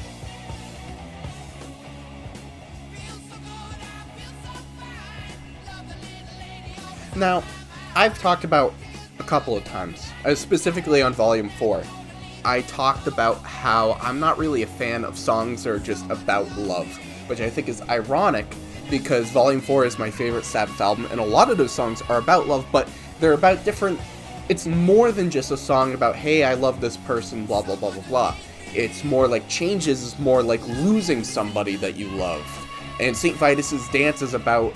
Now, I've talked about a couple of times, specifically on Volume 4, I talked about how I'm not really a fan of songs that are just about love, which I think is ironic because Volume 4 is my favorite Sabbath album, and a lot of those songs are about love, but they're about different. It's more than just a song about, hey, I love this person, blah, blah, blah, blah, blah. It's more like Changes is more like losing somebody that you love. And St. Vitus's Dance is about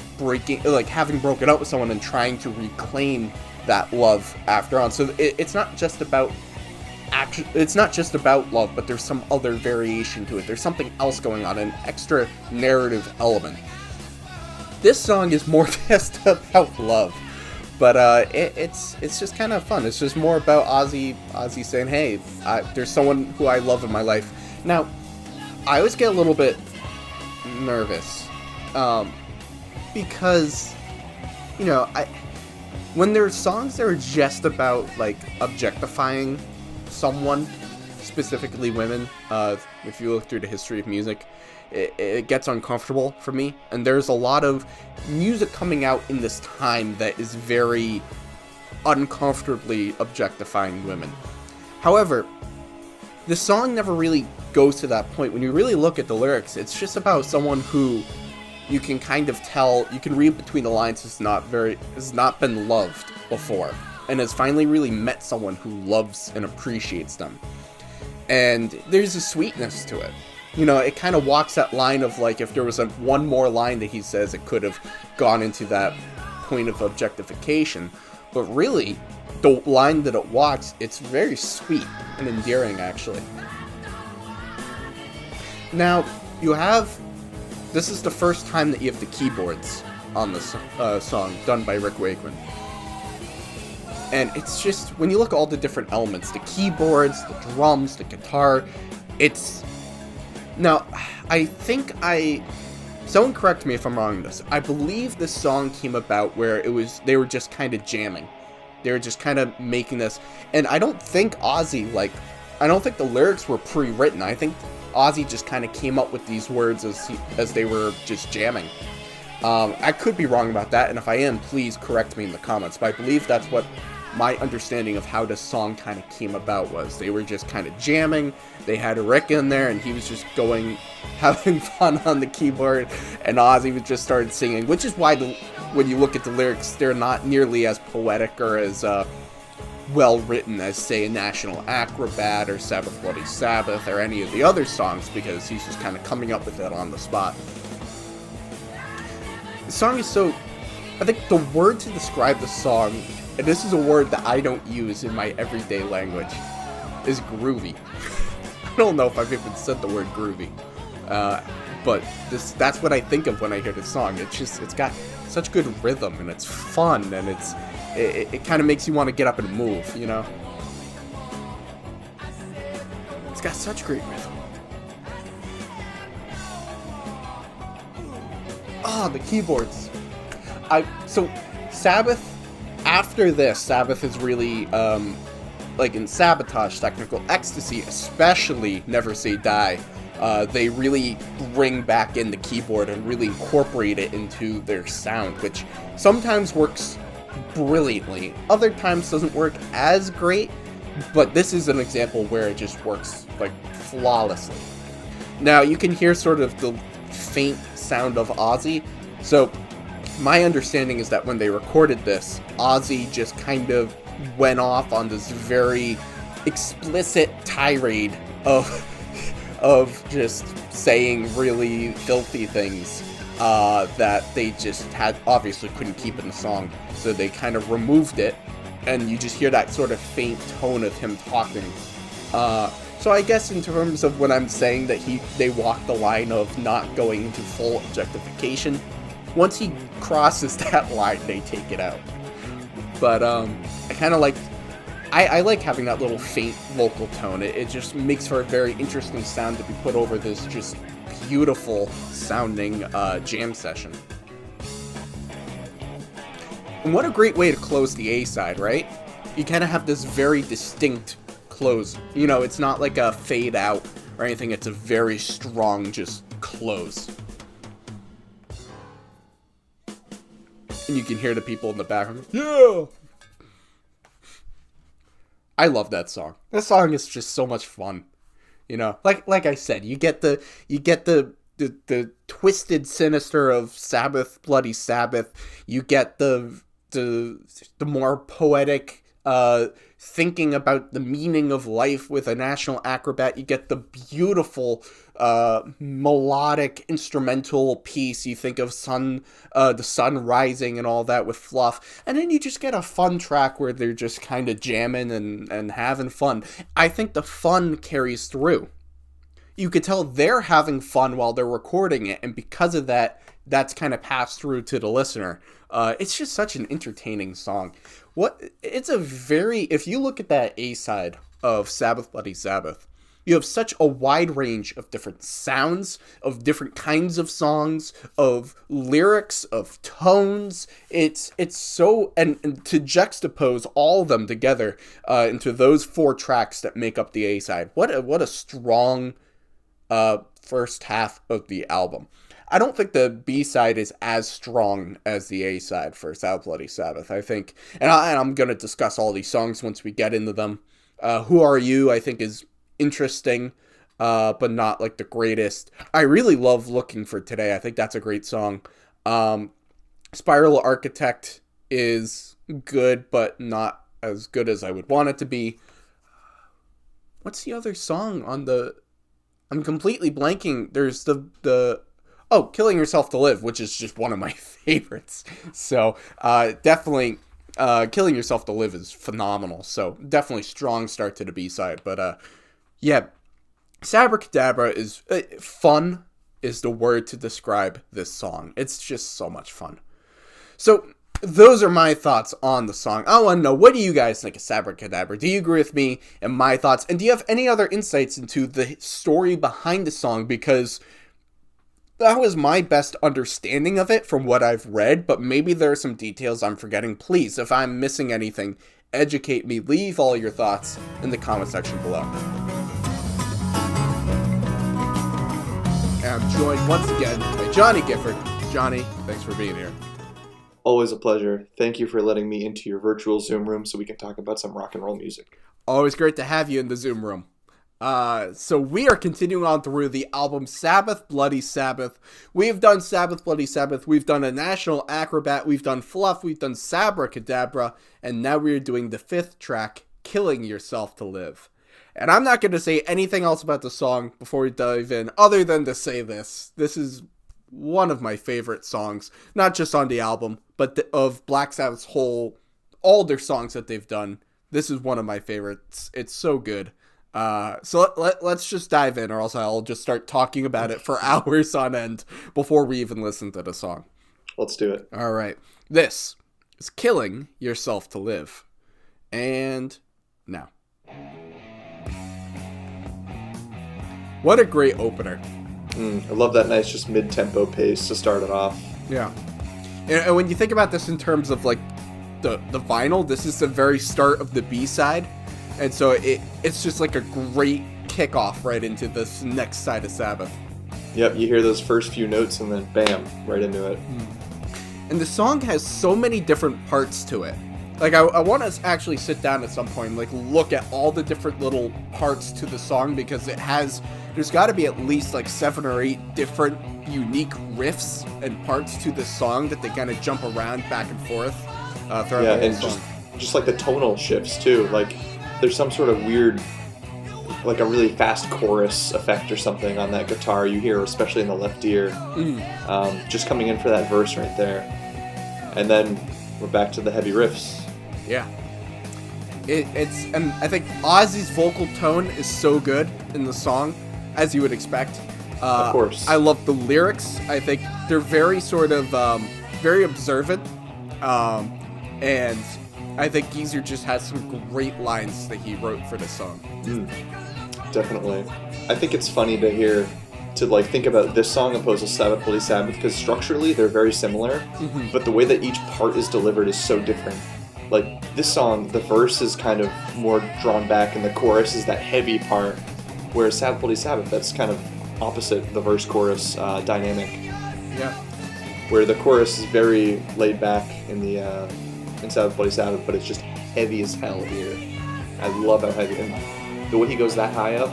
having broken up with someone and trying to reclaim that love after on. So it's not just about love, but there's some other variation to it. There's something else going on, an extra narrative element. This song is more just about love. But it's just kind of fun. It's just more about Ozzy saying, hey, there's someone who I love in my life. Now, I always get a little bit nervous because, you know, when there's songs that are just about, like, objectifying someone, specifically women, if you look through the history of music, it gets uncomfortable for me, and there's a lot of music coming out in this time that is very uncomfortably objectifying women. However, the song never really goes to that point. When you really look at the lyrics, it's just about someone who you can kind of tell, you can read between the lines, has not been loved before, and has finally really met someone who loves and appreciates them. And there's a sweetness to it. You know, it kind of walks that line of, like, if there was one more line that he says, it could have gone into that point of objectification. But really, the line that it walks, it's very sweet and endearing, actually. Now, this is the first time that you have the keyboards on the song, done by Rick Wakeman. And it's just, when you look at all the different elements, the keyboards, the drums, the guitar, it's... Now, I think someone correct me if I'm wrong on this. I believe this song came about where they were just kind of jamming. They were just kind of making this. And I don't think I don't think the lyrics were pre-written. I think Ozzy just kind of came up with these words as they were just jamming. I could be wrong about that, and if I am, please correct me in the comments. But I believe that's what my understanding of how the song kind of came about was they were just kind of jamming. They had Rick in there, and he was just having fun on the keyboard, and Ozzy was just started singing, which is why when you look at the lyrics, they're not nearly as poetic or as well written as, say, National Acrobat or Sabbath Bloody Sabbath or any of the other songs, because he's just kind of coming up with it on the spot. The song is so... I think the word to describe the song, and this is a word that I don't use in my everyday language, is groovy. I don't know if I've even said the word groovy, but that's what I think of when I hear this song. It's got such good rhythm, and it's fun, and it kind of makes you want to get up and move, you know? It's got such great rhythm. Oh, the keyboards. So Sabbath, after this, Sabbath is really, like in Sabotage, Technical Ecstasy, especially Never Say Die, they really bring back in the keyboard and really incorporate it into their sound, which sometimes works brilliantly, other times doesn't work as great, but this is an example where it just works, like, flawlessly. Now, you can hear sort of the faint sound of Ozzy, so my understanding is that when they recorded this, Ozzy just kind of went off on this very explicit tirade of just saying really filthy things that they just obviously couldn't keep in the song, so they kind of removed it, and you just hear that sort of faint tone of him talking. So I guess in terms of when I'm saying that they walk the line of not going into full objectification, once he crosses that line, they take it out. But I kind of like... I like having that little faint vocal tone. It just makes for a very interesting sound to be put over this just beautiful sounding jam session. And what a great way to close the A-side, right? You kind of have this very distinct close. You know, it's not like a fade out or anything. It's a very strong just close. And you can hear the people in the background. Yeah! I love that song. That song is just so much fun. You know, like I said, you get the twisted sinister of Sabbath Bloody Sabbath. You get the more poetic thinking about the meaning of life with a National Acrobat. You get the beautiful melodic instrumental piece. You think of the sun rising and all that with Fluff, and then you just get a fun track where they're just kind of jamming and having fun. I think the fun carries through. You could tell they're having fun while they're recording it, and because of that, that's kind of passed through to the listener. It's just such an entertaining song. If you look at that A-side of Sabbath Bloody Sabbath, you have such a wide range of different sounds, of different kinds of songs, of lyrics, of tones. It's so, and to juxtapose all of them together into those 4 tracks that make up the A-side. What a strong first half of the album. I don't think the B-side is as strong as the A-side for Sabbath Bloody Sabbath. I think, and I'm going to discuss all these songs once we get into them. Who Are You, I think, is interesting, but not like the greatest. I really love Looking for Today. I think that's a great song. Spiral Architect is good, but not as good as I would want it to be. What's the other song on the... I'm completely blanking. There's Oh, Killing Yourself to Live, which is just one of my favorites. So, definitely, Killing Yourself to Live is phenomenal. So, definitely strong start to the B-side. But, yeah, Sabbra Cadabra is... fun is the word to describe this song. It's just so much fun. So, those are my thoughts on the song. I want to know, what do you guys think of Sabbra Cadabra? Do you agree with me and my thoughts? And do you have any other insights into the story behind the song? Because that was my best understanding of it from what I've read, but maybe there are some details I'm forgetting. Please, if I'm missing anything, educate me. Leave all your thoughts in the comment section below. And I'm joined once again by Johnny Gifford. Johnny, thanks for being here. Always a pleasure. Thank you for letting me into your virtual Zoom room so we can talk about some rock and roll music. Always great to have you in the Zoom room. So we are continuing on through the album Sabbath Bloody Sabbath. We've done Sabbath Bloody Sabbath. We've done a National Acrobat. We've done Fluff. We've done Sabbra Cadabra. And now we're doing the 5th track, Killing Yourself to Live. And I'm not going to say anything else about the song before we dive in, other than to say this. This is one of my favorite songs, not just on the album, but of Black Sabbath's all their songs that they've done. This is one of my favorites. It's so good. So let's just dive in, or else I'll just start talking about it for hours on end before we even listen to the song. Let's do it. All right. This is Killing Yourself to Live. And now. What a great opener. I love that nice just mid-tempo pace to start it off. Yeah. And when you think about this in terms of like the vinyl, this is the very start of the B-side. And so it's just like a great kickoff right into this next side of Sabbath. Yep, you hear those first few notes and then bam, right into it. And the song has so many different parts to it. Like, I want to actually sit down at some point and, like, look at all the different little parts to the song, because there's got to be at least, like, 7 or 8 different unique riffs and parts to the song that they kind of jump around back and forth throughout the whole song. Just like the tonal shifts, too. Like, there's some sort of weird, like a really fast chorus effect or something on that guitar you hear, especially in the left ear, just coming in for that verse right there. And then we're back to the heavy riffs. Yeah. And I think Ozzy's vocal tone is so good in the song, as you would expect. Of course. I love the lyrics. I think they're very sort of, very observant. And I think Geezer just has some great lines that he wrote for this song. Definitely. I think it's funny to like think about this song opposed to Sabbath Bloody Sabbath, because structurally they're very similar, but the way that each part is delivered is so different. Like this song, the verse is kind of more drawn back and the chorus is that heavy part, whereas Sabbath Bloody Sabbath, that's kind of opposite the verse-chorus dynamic. Yeah. Where the chorus is very laid back in Sabbath Bloody Sabbath, but it's just heavy as hell here. I love how heavy, and the way he goes that high up,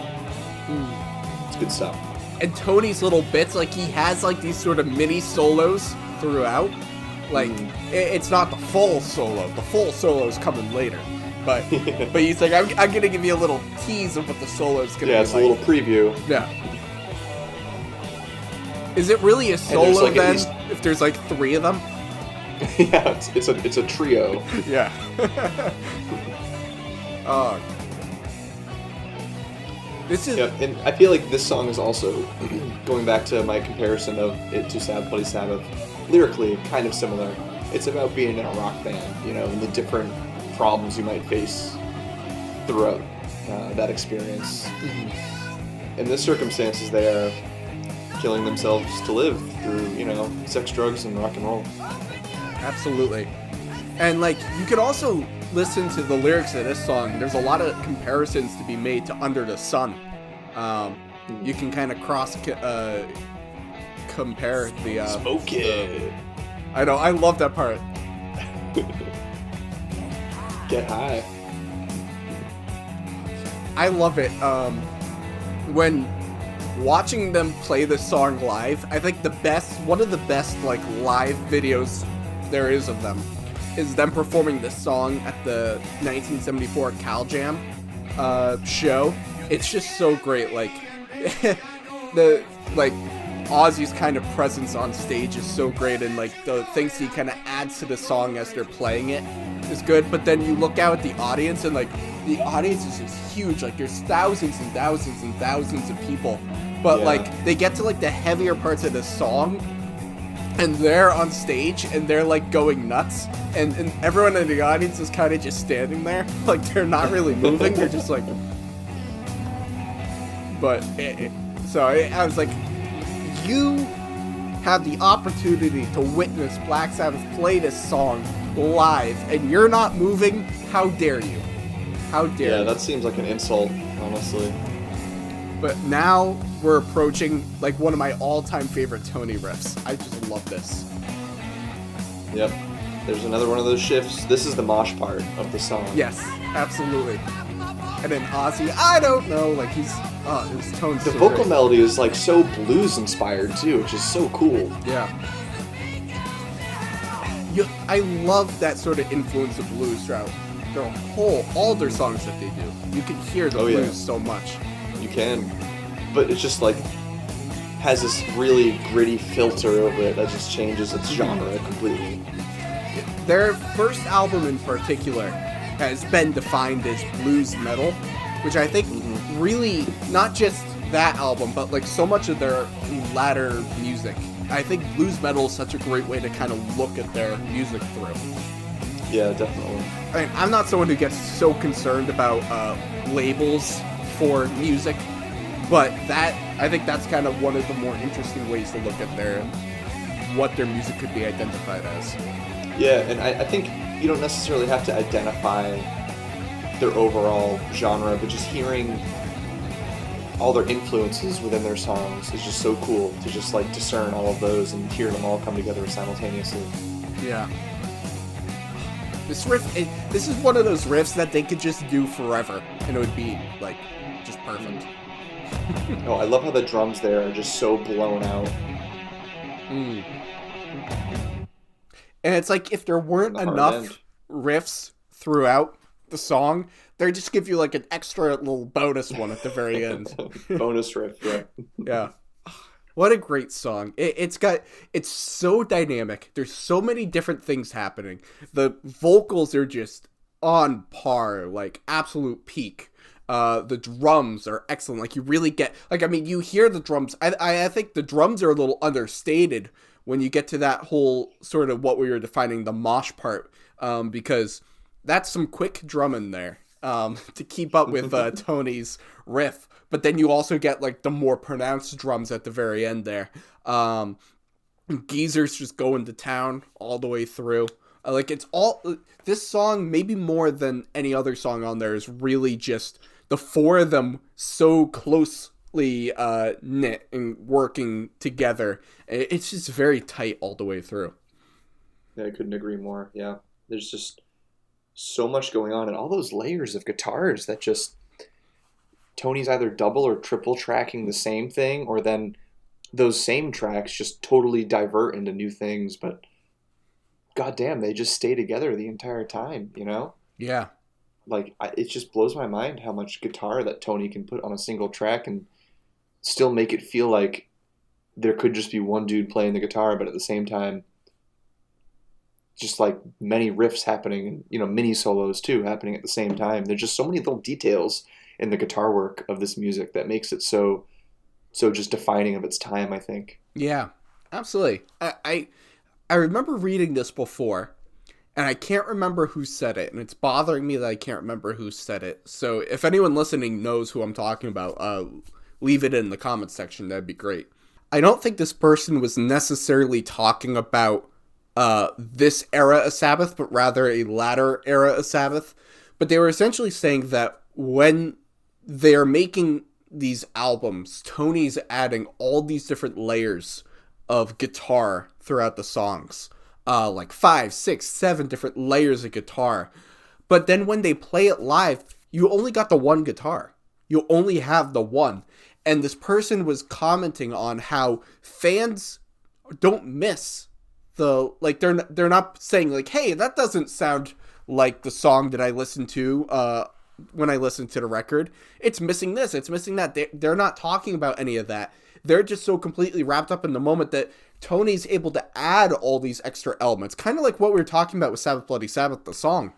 it's good stuff. And Tony's little bits, like he has like these sort of mini solos throughout. Like it's not the full solo. The full solo is coming later, but he's like, I'm gonna give you a little tease of what the solo is gonna be. Yeah, it's like a little preview. Yeah. Is it really a solo like then? If there's like 3 of them? Yeah, it's a trio. Yeah. This is. Yeah, and I feel like this song is also, going back to my comparison of it to Sabbath Bloody Sabbath, lyrically kind of similar. It's about being in a rock band, and the different problems you might face throughout that experience. In this circumstances, they are killing themselves to live through, sex, drugs, and rock and roll. Absolutely. And, like, you could also listen to the lyrics of this song. There's a lot of comparisons to be made to Under the Sun. You can kind of compare the... Smoke it! I know, I love that part. Get high. I love it. When watching them play this song live, I think one of the best like live videos there is of them is them performing this song at the 1974 Cal Jam show. It's just so great. Like Ozzy's kind of presence on stage is so great, and like the things he kind of adds to the song as they're playing it is good. But then you look out at the audience, and like the audience is just huge. Like there's thousands and thousands and thousands of people. But like they get to like the heavier parts of the song, and they're on stage and they're like going nuts, and everyone in the audience is kind of just standing there, like they're not really moving. They're just like. But I was like, you have the opportunity to witness Black Sabbath play this song live, and you're not moving. How dare you? How dare you? Yeah, that seems like an insult, honestly. But now we're approaching like one of my all-time favorite Tony riffs. I just love this. Yep. There's another one of those shifts. This is the mosh part of the song. Yes, absolutely. And then Ozzy, I don't know, like his tone's The so vocal great. melody is like so blues inspired too, which is so cool. Yeah. I love that sort of influence of blues throughout all their songs that they do. You can hear the blues so much. You can. But it's just like has this really gritty filter over it that just changes its genre completely. Their first album in particular has been defined as blues metal, which I think really, not just that album, but like so much of their latter music. I think blues metal is such a great way to kind of look at their music through. Yeah, definitely. I mean, I'm not someone who gets so concerned about labels for music, but I think that's kind of one of the more interesting ways to look at what their music could be identified as. Yeah, and I think you don't necessarily have to identify their overall genre, but just hearing all their influences within their songs is just so cool to just like discern all of those and hear them all come together simultaneously. Yeah. This riff, this is one of those riffs that they could just do forever, and it would be like just perfect. Oh, I love how the drums there are just so blown out. And it's like if there weren't enough riffs throughout the song, they just give you like an extra little bonus one at the very end. Bonus riff, yeah. Yeah. What a great song. It's so dynamic. There's so many different things happening. The vocals are just on par, like absolute peak. The drums are excellent. Like you really get, like, I mean, you hear the drums. I think the drums are a little understated when you get to that whole sort of what we were defining the mosh part, because that's some quick drumming there to keep up with Tony's riff. But then you also get like the more pronounced drums at the very end there. Geezer's just going to town all the way through. Like it's all, this song, maybe more than any other song on there, is really just the four of them so closely knit and working together. It's just very tight all the way through. Yeah, I couldn't agree more. Yeah, there's just so much going on, and all those layers of guitars that just Tony's either double or triple tracking the same thing, or then those same tracks just totally divert into new things. But goddamn, they just stay together the entire time, you know? Yeah. Like, it just blows my mind how much guitar that Tony can put on a single track and still make it feel like there could just be one dude playing the guitar, but at the same time, just like many riffs happening, and you know, mini solos too happening at the same time. There's just so many little details in the guitar work of this music that makes it so just defining of its time, I think. Yeah, absolutely. I remember reading this before, and I can't remember who said it, and it's bothering me that I can't remember who said it. So if anyone listening knows who I'm talking about, leave it in the comments section. That'd be great. I don't think this person was necessarily talking about this era of Sabbath, but rather a latter era of Sabbath. But they were essentially saying that when they're making these albums, Tony's adding all these different layers of guitar throughout the songs. Like 5, 6, 7 different layers of guitar. But then when they play it live, you only got the one guitar. You only have the one. And this person was commenting on how fans don't miss the, like, they're not saying like, hey, that doesn't sound like the song that I listened to when I listened to the record. It's missing this, it's missing that. They're not talking about any of that. They're just so completely wrapped up in the moment that Tony's able to add all these extra elements. Kind of like what we were talking about with Sabbath Bloody Sabbath, the song.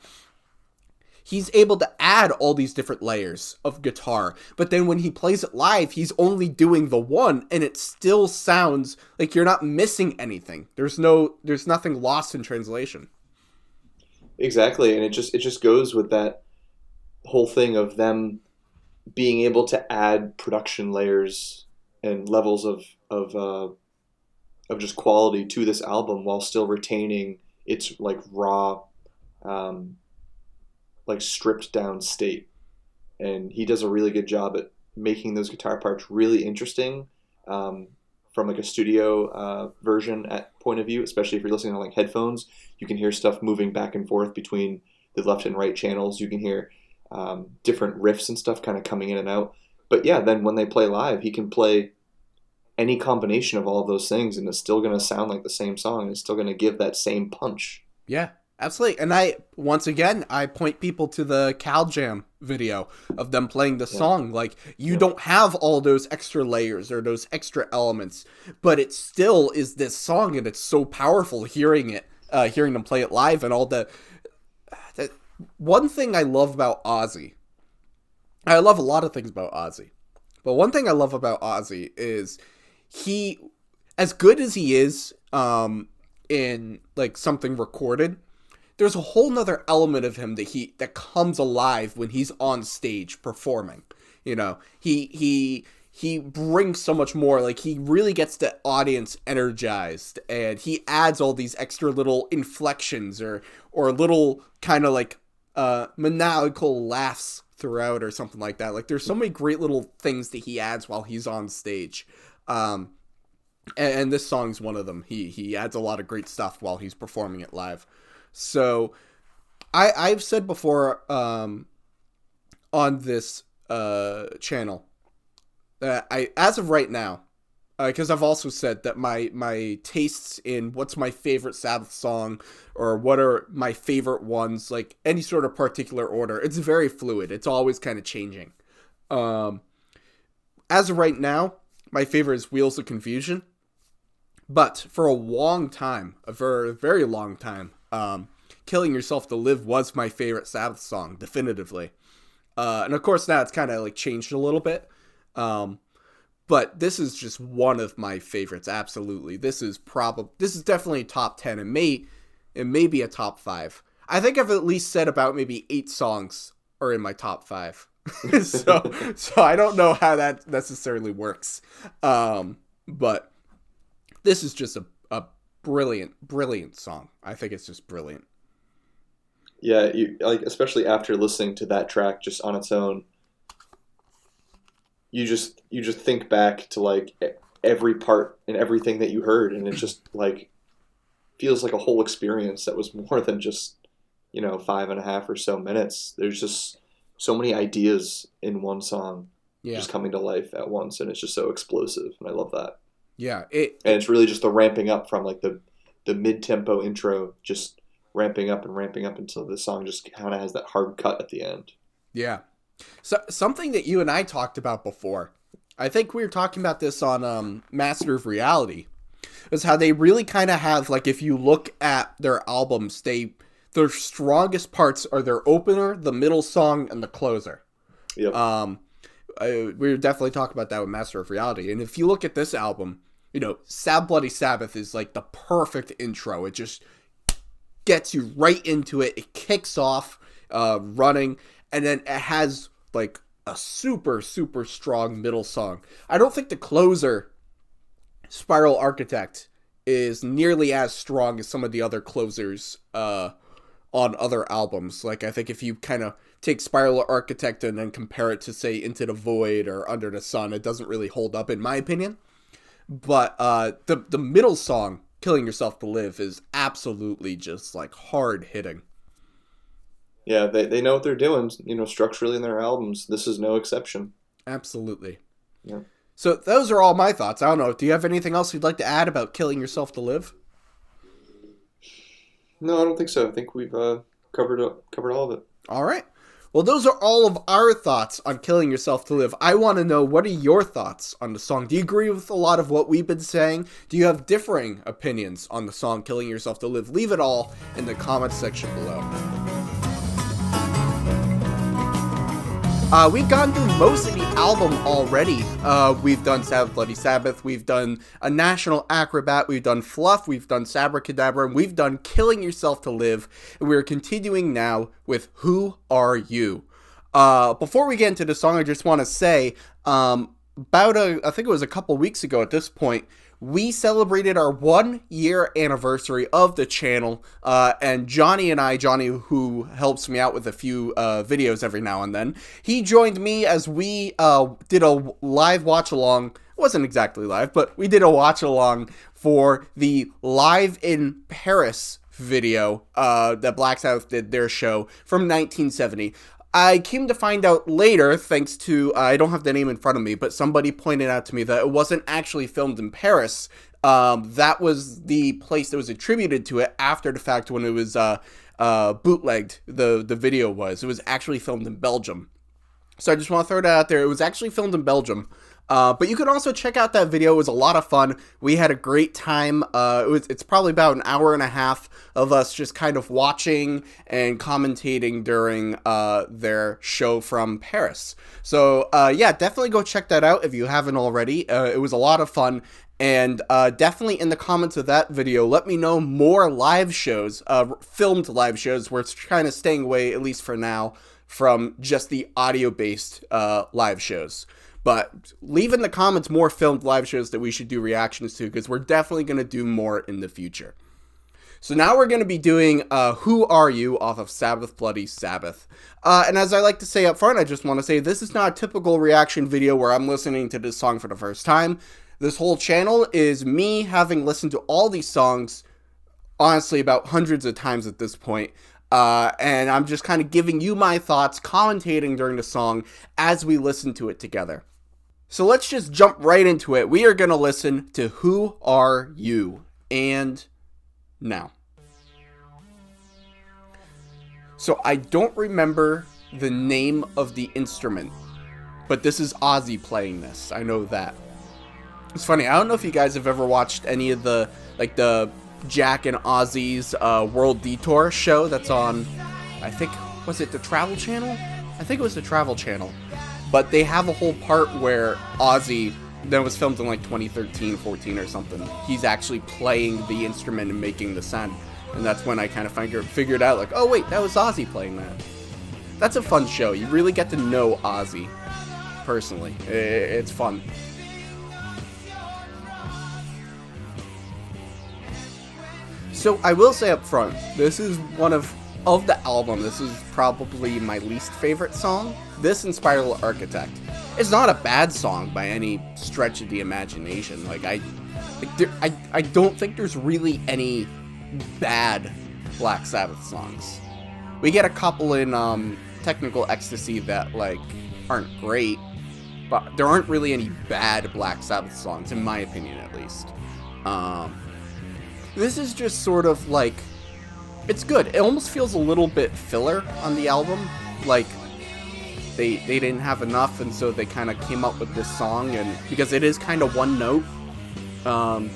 He's able to add all these different layers of guitar. But then when he plays it live, he's only doing the one, and it still sounds like you're not missing anything. There's nothing lost in translation. Exactly, and it just goes with that whole thing of them being able to add production layers and levels of just quality to this album while still retaining its like raw, like stripped down state. And he does a really good job at making those guitar parts really interesting, from like a studio version at point of view, especially if you're listening on like headphones. You can hear stuff moving back and forth between the left and right channels. You can hear different riffs and stuff kind of coming in and out. But yeah, then when they play live, he can play any combination of all of those things, and it's still going to sound like the same song, and it's still going to give that same punch. Yeah, absolutely. And I point people to the Cal Jam video of them playing the song. Like, you don't have all those extra layers or those extra elements, but it still is this song, and it's so powerful hearing them play it live, and all the one thing I love about Ozzy, I love a lot of things about Ozzy, but one thing I love about Ozzy is he, as good as he is in like something recorded, there's a whole nother element of him that comes alive when he's on stage performing. You know, he brings so much more. Like, he really gets the audience energized, and he adds all these extra little inflections or little kind of like maniacal laughs throughout or something like that. Like, there's so many great little things that he adds while he's on stage. And this song's one of them. He adds a lot of great stuff while he's performing it live. So I've said before on this channel that as of right now, because I've also said that my tastes in what's my favorite Sabbath song or what are my favorite ones, like any sort of particular order, it's very fluid. It's always kind of changing. As of right now, my favorite is Wheels of Confusion. But for a long time, a very, very long time, Killing Yourself to Live was my favorite Sabbath song, definitively. And of course now it's kind of like changed a little bit. But this is just one of my favorites, absolutely. This is definitely top 10. It may be a top 5. I think I've at least said about maybe 8 songs are in my top 5. so I don't know how that necessarily works. But this is just a brilliant, brilliant song. I think it's just brilliant. Yeah, you like, especially after listening to that track just on its own, you just think back to like every part and everything that you heard, and it just like feels like a whole experience that was more than just 5.5 or so minutes. There's just so many ideas in one song just coming to life at once, and it's just so explosive, and I love that. Yeah, and it's really just the ramping up from like the mid-tempo intro, just ramping up until the song just kind of has that hard cut at the end. Yeah. So something that you and I talked about before, I think we were talking about this on Master of Reality, is how they really kind of have, like, if you look at their albums, their strongest parts are their opener, the middle song, and the closer. Yep. We were definitely talking about that with Master of Reality. And if you look at this album, Sabbath Bloody Sabbath is like the perfect intro. It just gets you right into it. It kicks off running, and then it has like a super, super strong middle song. I don't think the closer, Spiral Architect, is nearly as strong as some of the other closers on other albums. Like, I think if you kind of take Spiral Architect and then compare it to, say, Into the Void or Under the Sun, it doesn't really hold up, in my opinion. But the middle song, Killing Yourself to Live, is absolutely just like hard hitting. Yeah, they know what they're doing, structurally in their albums. This is no exception. Absolutely. Yeah. So those are all my thoughts. I don't know. Do you have anything else you'd like to add about Killing Yourself to Live? No, I don't think so. I think we've covered all of it. All right. Well, those are all of our thoughts on Killing Yourself to Live. I want to know, what are your thoughts on the song? Do you agree with a lot of what we've been saying? Do you have differing opinions on the song Killing Yourself to Live? Leave it all in the comments section below. We've gone through most of the album already. We've done Sabbath Bloody Sabbath, we've done a National Acrobat, we've done Fluff, we've done Sabbra Cadabra, and we've done Killing Yourself to Live, and we're continuing now with Who Are You? Before we get into the song, I just want to say, I think it was a couple weeks ago at this point, we celebrated our 1-year anniversary of the channel, and Johnny, who helps me out with a few videos every now and then, he joined me as we did a live watch along. wasn't exactly live, but we did a watch along for the Live in Paris video that Black Sabbath did their show from 1970. I came to find out later, thanks to, I don't have the name in front of me, but somebody pointed out to me that it wasn't actually filmed in Paris. That was the place that was attributed to it after the fact when it was bootlegged, the video was. It was actually filmed in Belgium. So I just want to throw that out there. It was actually filmed in Belgium. But you can also check out that video. It was a lot of fun. We had a great time. It's probably about an hour and a half of us just kind of watching and commentating during their show from Paris. So yeah, definitely go check that out if you haven't already. It was a lot of fun. And definitely in the comments of that video, let me know more live shows, filmed live shows. We're kind of staying away, at least for now, from just the audio-based live shows. But leave in the comments more filmed live shows that we should do reactions to, because we're definitely going to do more in the future. So now we're going to be doing Who Are You off of Sabbath Bloody Sabbath. And as I like to say up front, I just want to say this is not a typical reaction video where I'm listening to this song for the first time. This whole channel is me having listened to all these songs, honestly, about hundreds of times at this point. And I'm just kind of giving you my thoughts, commentating during the song as we listen to it together. So let's just jump right into it. We are going to listen to Who Are You? And now. So I don't remember the name of the instrument, but this is Ozzy playing this. I know that. It's funny, I don't know if you guys have ever watched any of the Jack and Ozzy's World Detour show that's on, I think, was it the Travel Channel? I think it was the Travel Channel. But they have a whole part where Ozzy, that was filmed in like 2013, 14 or something, he's actually playing the instrument and making the sound. And that's when I kind of figured out, like, oh wait, that was Ozzy playing that. That's a fun show. You really get to know Ozzy, personally. It's fun. So I will say up front, this is one of the album, this is probably my least favorite song. This and Spiral Architect. It's not a bad song by any stretch of the imagination. I don't think there's really any bad Black Sabbath songs. We get a couple in Technical Ecstasy that aren't great, but there aren't really any bad Black Sabbath songs, in my opinion at least. This is just sort of it's good. It almost feels a little bit filler on the album. They didn't have enough, and so they kind of came up with this song, and because it is kind of one note. I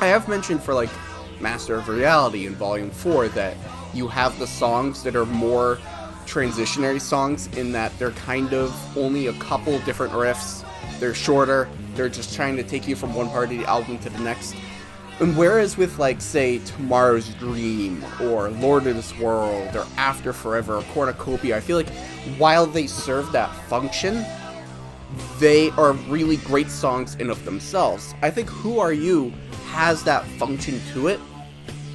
have mentioned for Master of Reality in Volume 4 that you have the songs that are more transitionary songs in that they're kind of only a couple different riffs. They're shorter. They're just trying to take you from one part of the album to the next. And whereas with, say, Tomorrow's Dream, or Lord of This World, or After Forever, or Cornucopia, I feel like while they serve that function, they are really great songs in of themselves. I think Who Are You has that function to it,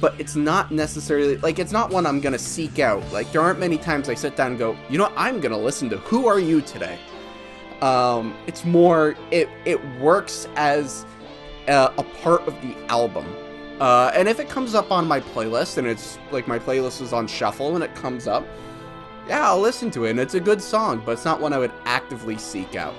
but it's not necessarily, it's not one I'm gonna seek out. There aren't many times I sit down and go, you know what, I'm gonna listen to Who Are You today. It's more, it works as a part of the album. And if it comes up on my playlist, and it's my playlist is on shuffle and it comes up, yeah, I'll listen to it, and it's a good song, but it's not one I would actively seek out.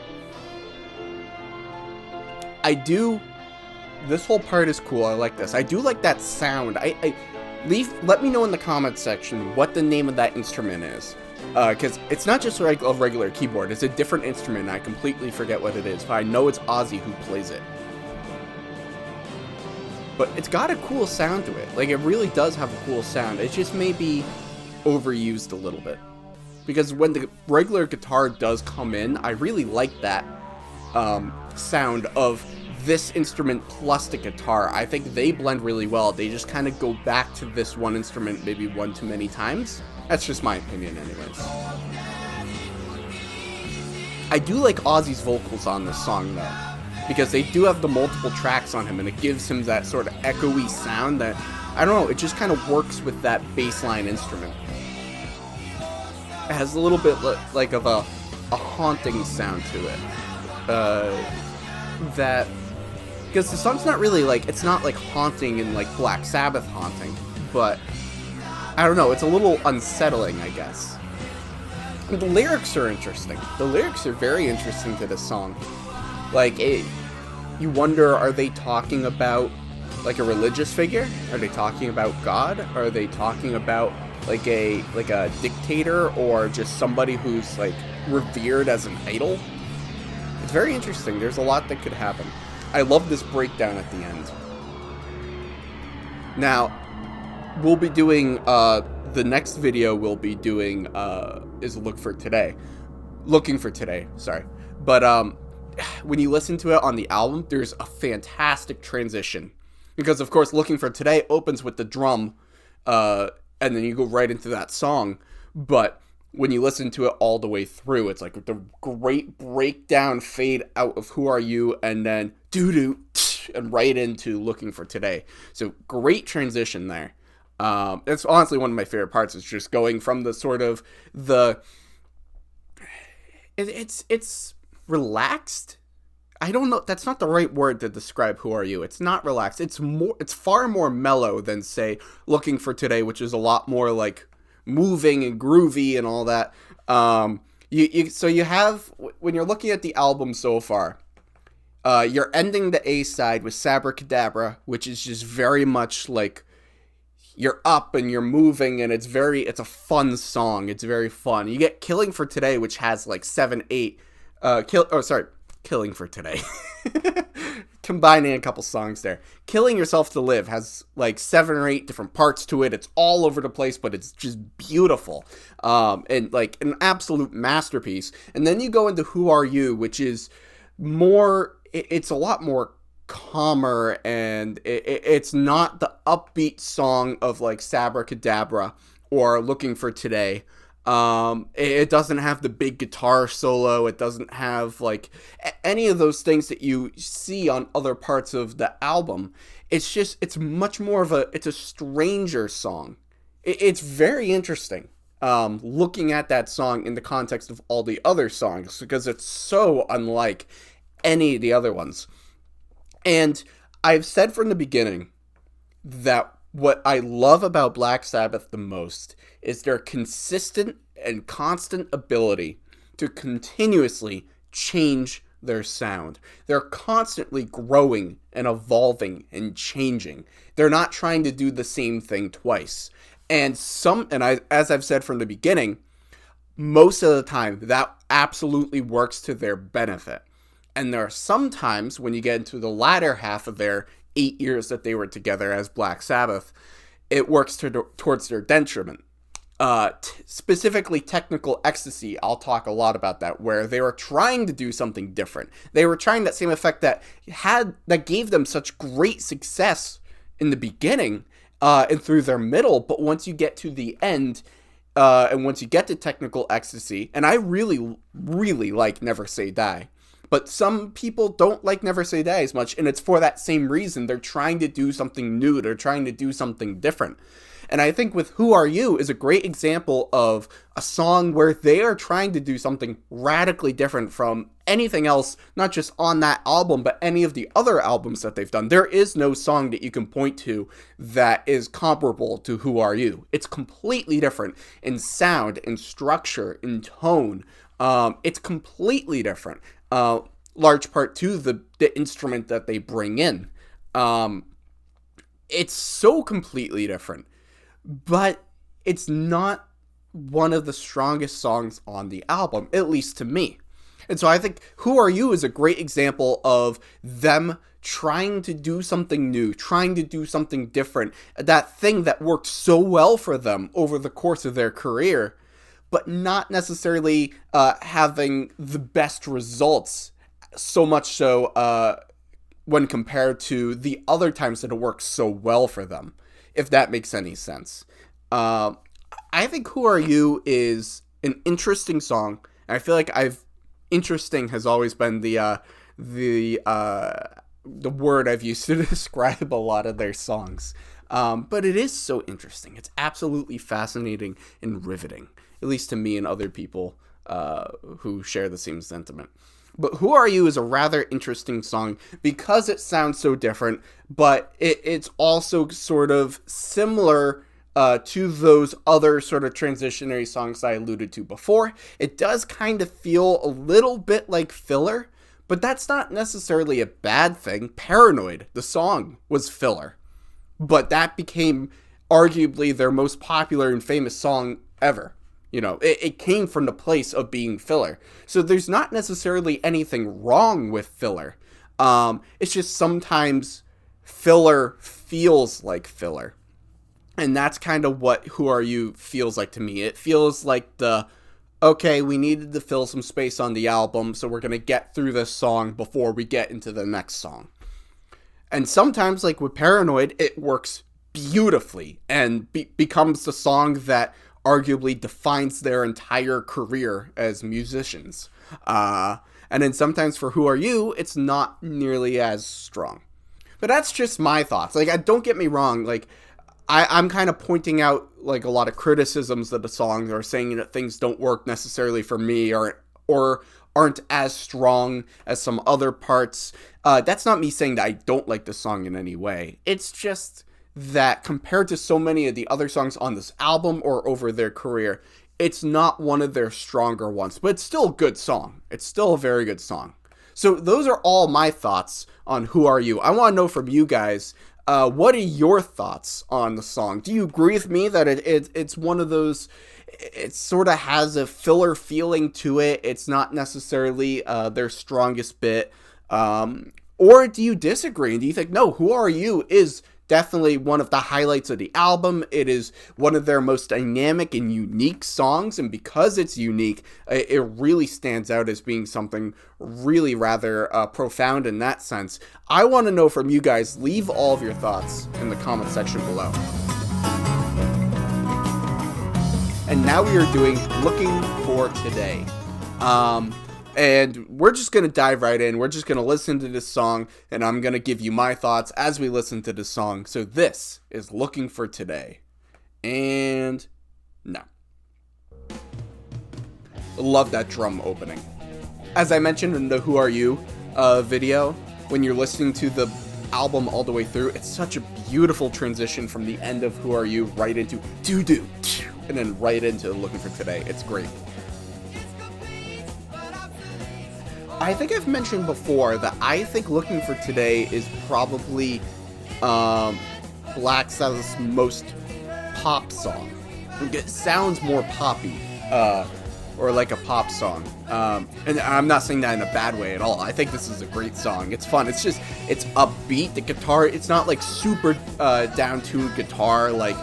This whole part is cool. I like this. I do like that sound. Let me know in the comments section what the name of that instrument is. Because it's not just a regular keyboard. It's a different instrument. I completely forget what it is, but I know it's Ozzy who plays it. But it's got a cool sound to it. It really does have a cool sound. It just may be overused a little bit. Because when the regular guitar does come in, I really like that sound of this instrument plus the guitar. I think they blend really well. They just kind of go back to this one instrument maybe one too many times. That's just my opinion anyways. I do like Ozzy's vocals on this song though, because they do have the multiple tracks on him, and it gives him that sort of echoey sound that, I don't know, it just kind of works with that bassline instrument. It has a little bit of a haunting sound to it. that, because the song's not really like, it's not like haunting and like Black Sabbath haunting, but I don't know, it's a little unsettling, I guess. And the lyrics are interesting. The lyrics are very interesting to this song. Like, you wonder, are they talking about like a religious figure? Are they talking about God? Are they talking about like a dictator, or just somebody who's like revered as an idol? It's very interesting. There's a lot that could happen. I love this breakdown at the end. Now, we'll be doing the next video we'll be doing is looking for today, sorry. But when you listen to it on the album, there's a fantastic transition, because of course Looking for Today opens with the drum, and then you go right into that song. But when you listen to it all the way through, it's like the great breakdown fade out of Who Are You, and then doo-doo, and right into Looking for Today. So great transition there. It's honestly one of my favorite parts, is just going from the sort of it's relaxed. I don't know, that's not the right word to describe Who Are You. It's not relaxed. It's far more mellow than, say, Looking for Today, which is a lot more like moving and groovy and all that. So you have, when you're looking at the album so far, you're ending the A side with Sabbra Cadabra, which is just very much like you're up and you're moving, and it's a fun song. It's very fun. You get Killing for Today, which has like 7-8 Killing for Today. Combining a couple songs there. Killing Yourself to Live has like 7 or 8 different parts to it. It's all over the place, but it's just beautiful. And like an absolute masterpiece. And then you go into Who Are You, which is more, it's a lot more calmer, and it's not the upbeat song of like Sabbra Cadabra or Looking for Today. It doesn't have the big guitar solo. It doesn't have like any of those things that you see on other parts of the album. It's much more of it's a stranger song. It's very interesting, looking at that song in the context of all the other songs, because it's so unlike any of the other ones. And I've said from the beginning that what I love about Black Sabbath the most is their consistent and constant ability to continuously change their sound. They're constantly growing and evolving and changing. They're not trying to do the same thing twice. As I've said from the beginning, most of the time that absolutely works to their benefit. And there are some times when you get into the latter half of their 8 years that they were together as Black Sabbath, it works towards their detriment. Specifically Technical Ecstasy, I'll talk a lot about that, where they were trying to do something different. They were trying that same effect that gave them such great success in the beginning and through their middle, but once you get to the end, and once you get to Technical Ecstasy, and I really, really like Never Say Die, but some people don't like Never Say Die as much, and it's for that same reason. They're trying to do something new. They're trying to do something different. And I think with Who Are You is a great example of a song where they are trying to do something radically different from anything else, not just on that album, but any of the other albums that they've done. There is no song that you can point to that is comparable to Who Are You. It's completely different in sound, in structure, in tone. It's completely different. Large part to the instrument that they bring in. It's so completely different, but it's not one of the strongest songs on the album, at least to me. And so I think Who Are You is a great example of them trying to do something new, trying to do something different, that thing that worked so well for them over the course of their career, but not necessarily having the best results, so much so when compared to the other times that it worked so well for them, if that makes any sense. I think Who Are You is an interesting song, and I feel like interesting has always been the word I've used to describe a lot of their songs. But it is so interesting. It's absolutely fascinating and riveting, at least to me and other people who share the same sentiment. But Who Are You is a rather interesting song because it sounds so different, but it's also sort of similar to those other sort of transitionary songs I alluded to before. It does kind of feel a little bit like filler, but that's not necessarily a bad thing. Paranoid, the song, was filler, but that became arguably their most popular and famous song ever. You know, it came from the place of being filler. So there's not necessarily anything wrong with filler. It's just sometimes filler feels like filler. And that's kind of what Who Are You feels like to me. It feels like okay, we needed to fill some space on the album, so we're going to get through this song before we get into the next song. And sometimes, like with Paranoid, it works beautifully and becomes the song that arguably defines their entire career as musicians. And then sometimes for Who Are You, it's not nearly as strong. But that's just my thoughts. Like, don't get me wrong, like, I'm kind of pointing out, like, a lot of criticisms of the song, or saying that things don't work necessarily for me, or aren't as strong as some other parts. That's not me saying that I don't like the song in any way. It's just that compared to so many of the other songs on this album or over their career, it's not one of their stronger ones, but it's still a good song. It's still a very good song. So those are all my thoughts on Who Are You. I want to know from you guys, what are your thoughts on the song? Do you agree with me that it's one of those, it sort of has a filler feeling to it? It's not necessarily their strongest bit. Or do you disagree? And do you think, no, Who Are You is definitely one of the highlights of the album. It is one of their most dynamic and unique songs, and because it's unique, it really stands out as being something really rather profound in that sense. I want to know from you guys. Leave all of your thoughts in the comment section below. And now we are doing Looking for Today. And we're just going to dive right in. We're just going to listen to this song, and I'm going to give you my thoughts as we listen to this song. So this is Looking for Today. And no. Love that drum opening. As I mentioned in the Who Are You video, when you're listening to the album all the way through, it's such a beautiful transition from the end of Who Are You right into do-do, and then right into Looking for Today. It's great. I think I've mentioned before that I think Looking for Today is probably Black Sabbath's most pop song. It sounds more poppy, or like a pop song. And I'm not saying that in a bad way at all. I think this is a great song. It's fun. It's just, it's upbeat. The guitar, it's not like super down-tuned guitar. Like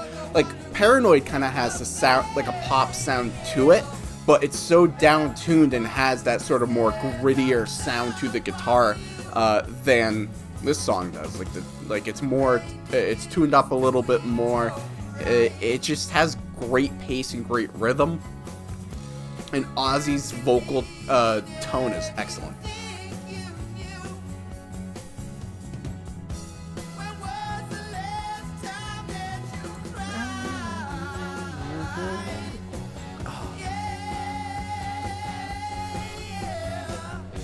Paranoid kind of has the sound, like a pop sound to it. But it's so down-tuned and has that sort of more grittier sound to the guitar than this song does. Like it's more, it's tuned up a little bit more. It just has great pace and great rhythm. And Ozzy's vocal tone is excellent.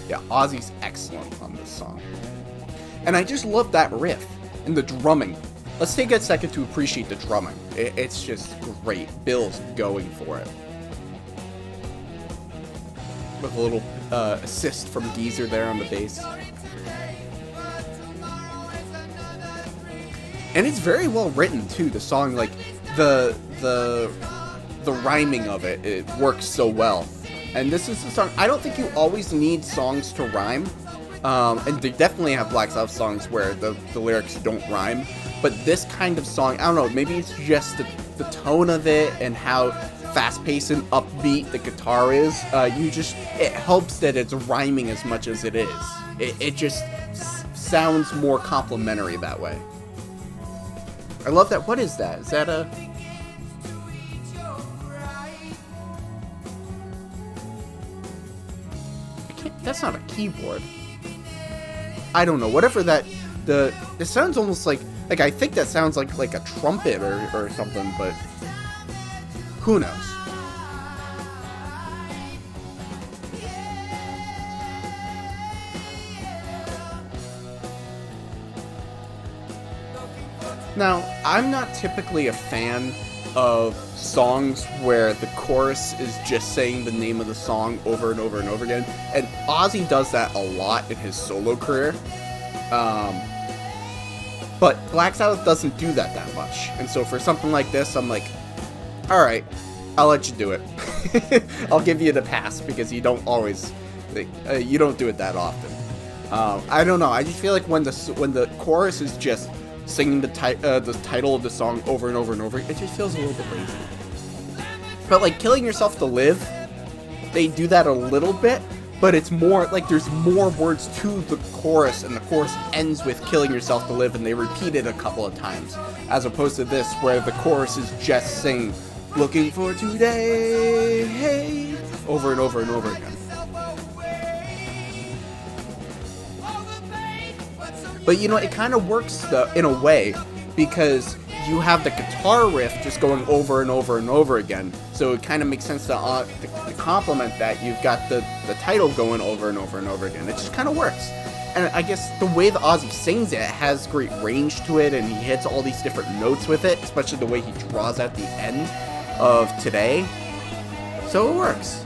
Yeah, Ozzy's excellent on this song. And I just love that riff and the drumming. Let's take a second to appreciate the drumming. It's just great. Bill's going for it. With a little assist from Geezer there on the bass. And it's very well written too, the song. Like the rhyming of it works so well. And this is a song, I don't think you always need songs to rhyme. And they definitely have Black Sabbath songs where the lyrics don't rhyme. But this kind of song, I don't know, maybe it's just the tone of it and how fast-paced and upbeat the guitar is. It helps that it's rhyming as much as it is. It just sounds more complimentary that way. I love that. What is that? Is that a... That's not a keyboard. I don't know. Whatever that... It sounds almost like I think that sounds like a trumpet or something, but who knows? Now, I'm not typically a fan of songs where the chorus is just saying the name of the song over and over and over again, and Ozzy does that a lot in his solo career. But Black Sabbath doesn't do that much, and so for something like this, I'm like, all right, I'll let you do it. I'll give you the pass because you don't always, you don't do it that often. I don't know. I just feel like when the chorus is just singing the title of the song over and over and over, it just feels a little bit lazy. But like Killing Yourself to Live, they do that a little bit, but it's more like there's more words to the chorus, and the chorus ends with Killing Yourself to Live, and they repeat it a couple of times, as opposed to this where the chorus is just saying looking for today, hey, over and over and over again. But you know, it kind of works in a way, because you have the guitar riff just going over and over and over again. So it kind of makes sense to complement that. You've got the title going over and over and over again. It just kind of works. And I guess the way that Ozzy sings it has great range to it, and he hits all these different notes with it, especially the way he draws at the end of Today. So it works.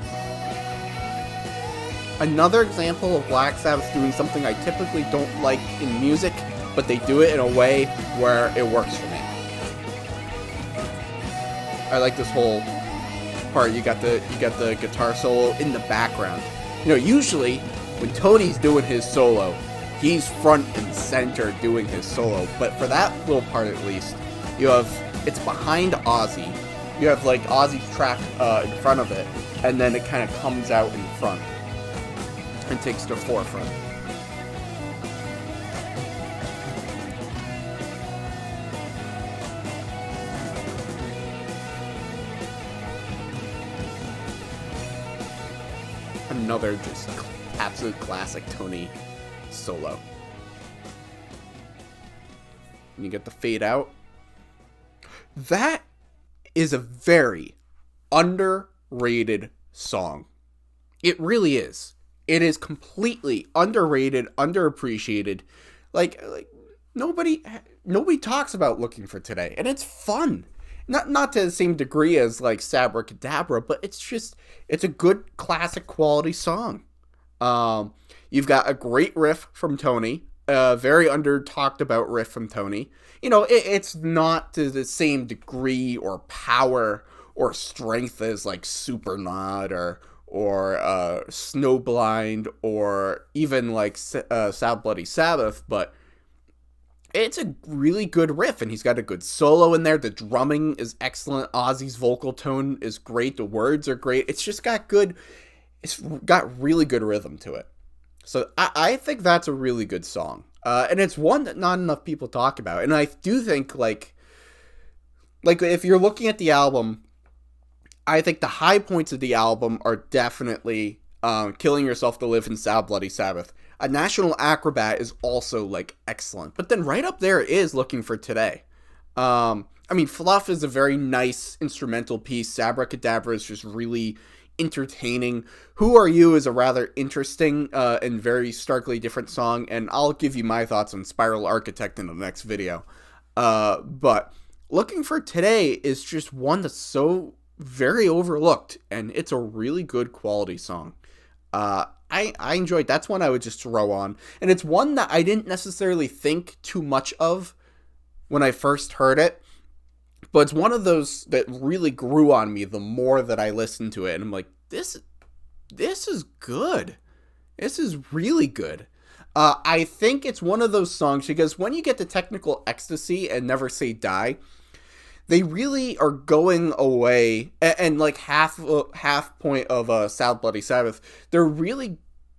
Another example of Black Sabbath doing something I typically don't like in music, but they do it in a way where it works for me. I like this whole part. You got the guitar solo in the background. You know, usually when Tony's doing his solo, he's front and center doing his solo. But for that little part at least, it's behind Ozzy. You have like Ozzy's track in front of it, and then it kind of comes out in front and takes the forefront. Another just absolute classic Tony solo. And you get the fade out. That is a very underrated song. It really is. It is completely underrated, underappreciated. Like nobody talks about Looking for Today, and it's fun. Not to the same degree as like Sabbra Cadabra, but it's a good classic quality song. You've got a great riff from Tony, a very under talked about riff from Tony. You know, it's not to the same degree or power or strength as like Supernod or Snowblind or even like Sabbath Bloody Sabbath, but it's a really good riff, and he's got a good solo in there. The drumming is excellent. Ozzy's vocal tone is great. The words are great. It's got really good rhythm to it. So I think that's a really good song. And it's one that not enough people talk about. And I do think like if you're looking at the album, I think the high points of the album are definitely Killing Yourself to Live and Sabbath Bloody Sabbath. A National Acrobat is also like excellent, but then right up there is Looking for Today. I mean, Fluff is a very nice instrumental piece. Sabbra Cadabra is just really entertaining. Who Are You is a rather interesting and very starkly different song, and I'll give you my thoughts on Spiral Architect in the next video. But Looking for Today is just one that's so very overlooked, and it's a really good quality song. I enjoyed. That's one I would just throw on, and it's one that I didn't necessarily think too much of when I first heard it, but it's one of those that really grew on me the more that I listened to it, and I'm like, this is good. This is really good. I think it's one of those songs because when you get to Technical Ecstasy and Never Say Die, they really are going away, and like half point of Sabbath Bloody Sabbath, they're really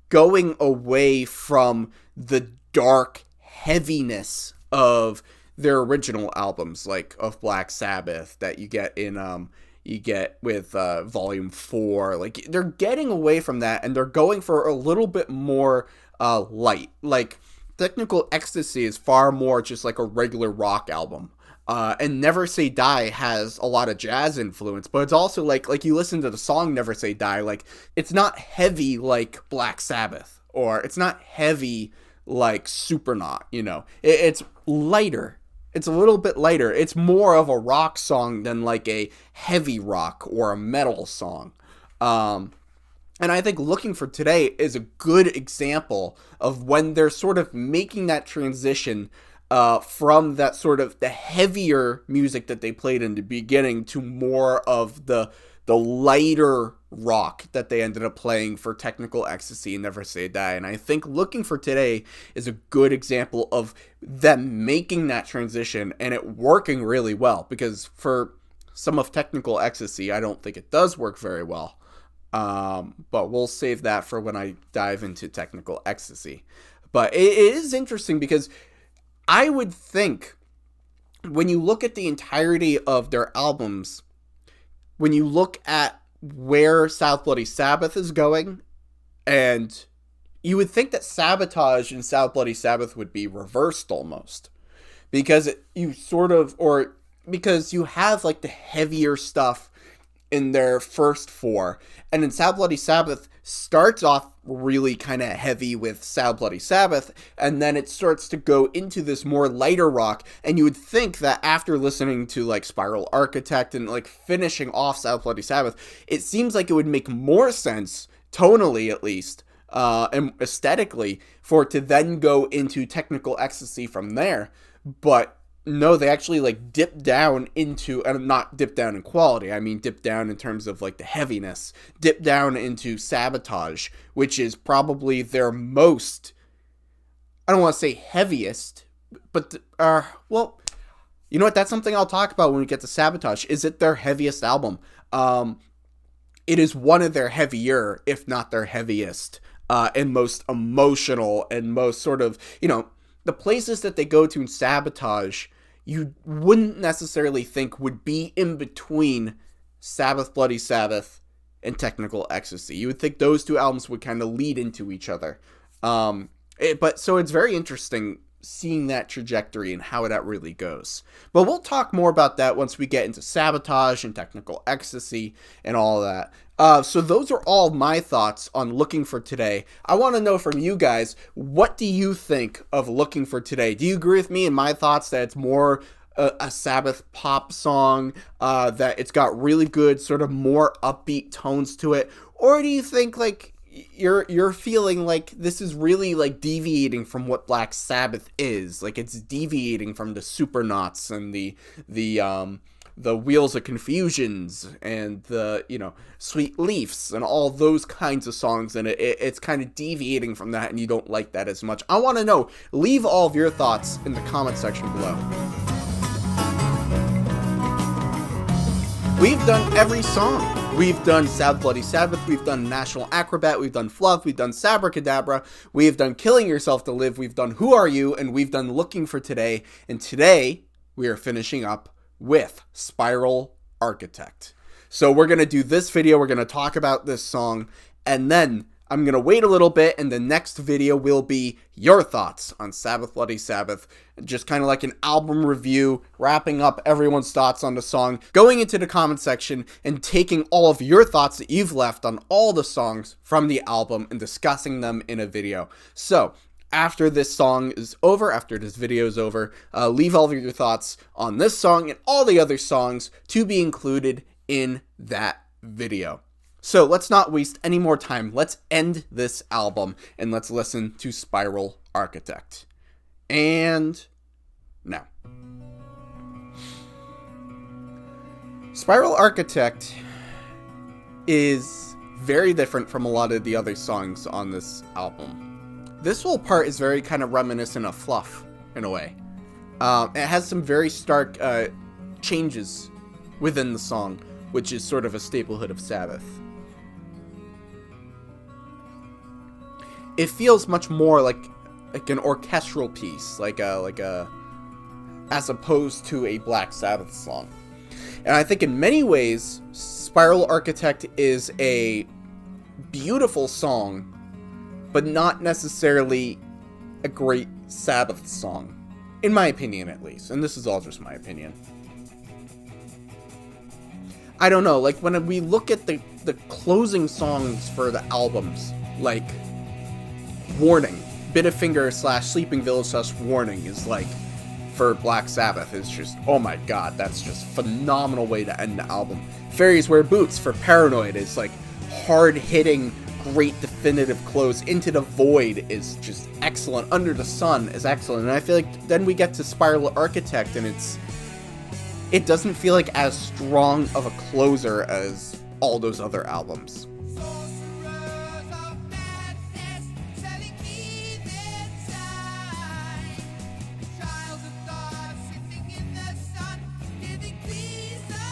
going away from the dark heaviness of their original albums, like of Black Sabbath that you get with Volume 4. Like they're getting away from that, and they're going for a little bit more light. Like Technical Ecstasy is far more just like a regular rock album. And Never Say Die has a lot of jazz influence, but it's also like you listen to the song Never Say Die, like it's not heavy like Black Sabbath, or it's not heavy like Supernaut, you know. It's lighter, It's a little bit lighter. It's more of a rock song than like a heavy rock or a metal song. And I think Looking for Today is a good example of when they're sort of making that transition from that sort of the heavier music that they played in the beginning to more of the lighter rock that they ended up playing for Technical Ecstasy and Never Say Die. And I think Looking for Today is a good example of them making that transition and it working really well, because for some of Technical Ecstasy, I don't think it does work very well. But we'll save that for when I dive into Technical Ecstasy. But it is interesting because I would think when you look at the entirety of their albums, when you look at where Sabbath Bloody Sabbath is going, and you would think that Sabotage and Sabbath Bloody Sabbath would be reversed almost, because because you have like the heavier stuff in their first four, and then Sabbath Bloody Sabbath starts off really kind of heavy with Sabbath Bloody Sabbath, and then it starts to go into this more lighter rock, and you would think that after listening to like Spiral Architect and like finishing off Sabbath Bloody Sabbath, it seems like it would make more sense, tonally at least, and aesthetically, for it to then go into Technical Ecstasy from there. But no, they actually like dip down into, and not dip down in quality, I mean dip down in terms of like the heaviness, dip down into Sabotage, which is probably their most, I don't want to say heaviest, but well, you know what, that's something I'll talk about when we get to Sabotage. Is it their heaviest album? It is one of their heavier, if not their heaviest, and most emotional, and most sort of, you know, the places that they go to in Sabotage, you wouldn't necessarily think would be in between Sabbath Bloody Sabbath and Technical Ecstasy. You would think those two albums would kind of lead into each other. But so it's very interesting seeing that trajectory and how that really goes. But we'll talk more about that once we get into Sabotage and Technical Ecstasy and all of that. So those are all my thoughts on Looking for Today. I want to know from you guys, what do you think of Looking for Today? Do you agree with me in my thoughts that it's more a Sabbath pop song, that it's got really good sort of more upbeat tones to it? Or do you think like you're feeling like this is really like deviating from what Black Sabbath is? Like it's deviating from the Supernauts and the Wheels of Confusions and the, you know, Sweet Leafs and all those kinds of songs, and it's kind of deviating from that and you don't like that as much. I want to know. Leave all of your thoughts in the comment section below. We've done every song. We've done Sabbath Bloody Sabbath, we've done National Acrobat, we've done Fluff, we've done Sabbra Cadabra, we've done Killing Yourself to Live, we've done Who Are You, and we've done Looking for Today. And today we are finishing up with Spiral Architect. So we're going to do this video, we're going to talk about this song, and then I'm going to wait a little bit, and the next video will be your thoughts on Sabbath Bloody Sabbath, just kind of like an album review, wrapping up everyone's thoughts on the song, going into the comment section, and taking all of your thoughts that you've left on all the songs from the album and discussing them in a video. So after this song is over, after this video is over, leave all of your thoughts on this song and all the other songs to be included in that video. So let's not waste any more time. Let's end this album and let's listen to Spiral Architect. And now. Spiral Architect is very different from a lot of the other songs on this album. This whole part is very kind of reminiscent of Fluff, in a way. It has some very stark changes within the song, which is sort of a staplehood of Sabbath. It feels much more like an orchestral piece, like a as opposed to a Black Sabbath song. And I think in many ways, Spiral Architect is a beautiful song, but not necessarily a great Sabbath song, in my opinion at least. And this is all just my opinion. I don't know, like when we look at the closing songs for the albums, like Warning, Bitterfinger / Sleeping Village / Warning is like for Black Sabbath is just, oh my god, that's just phenomenal way to end the album. Fairies Wear Boots for Paranoid is like hard-hitting, great definitive close. Into the Void is just excellent. Under the Sun is excellent. And I feel like then we get to Spiral Architect, and it doesn't feel like as strong of a closer as all those other albums.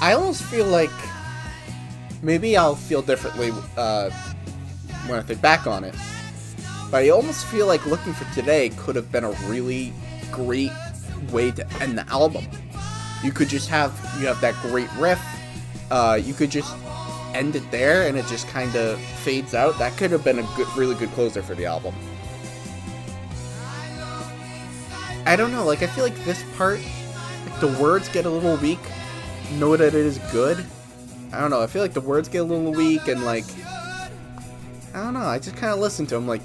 I almost feel like maybe I'll feel differently when I think back on it, but I almost feel like Looking for Today could have been a really great way to end the album. You could just have that great riff, you could just end it there and it just kind of fades out. That could have been a really good closer for the album. I don't know, like I feel like this part, like the words get a little weak. Know that it is good. I don't know, I feel like the words get a little weak, and like, I don't know, I just kind of listen to them like,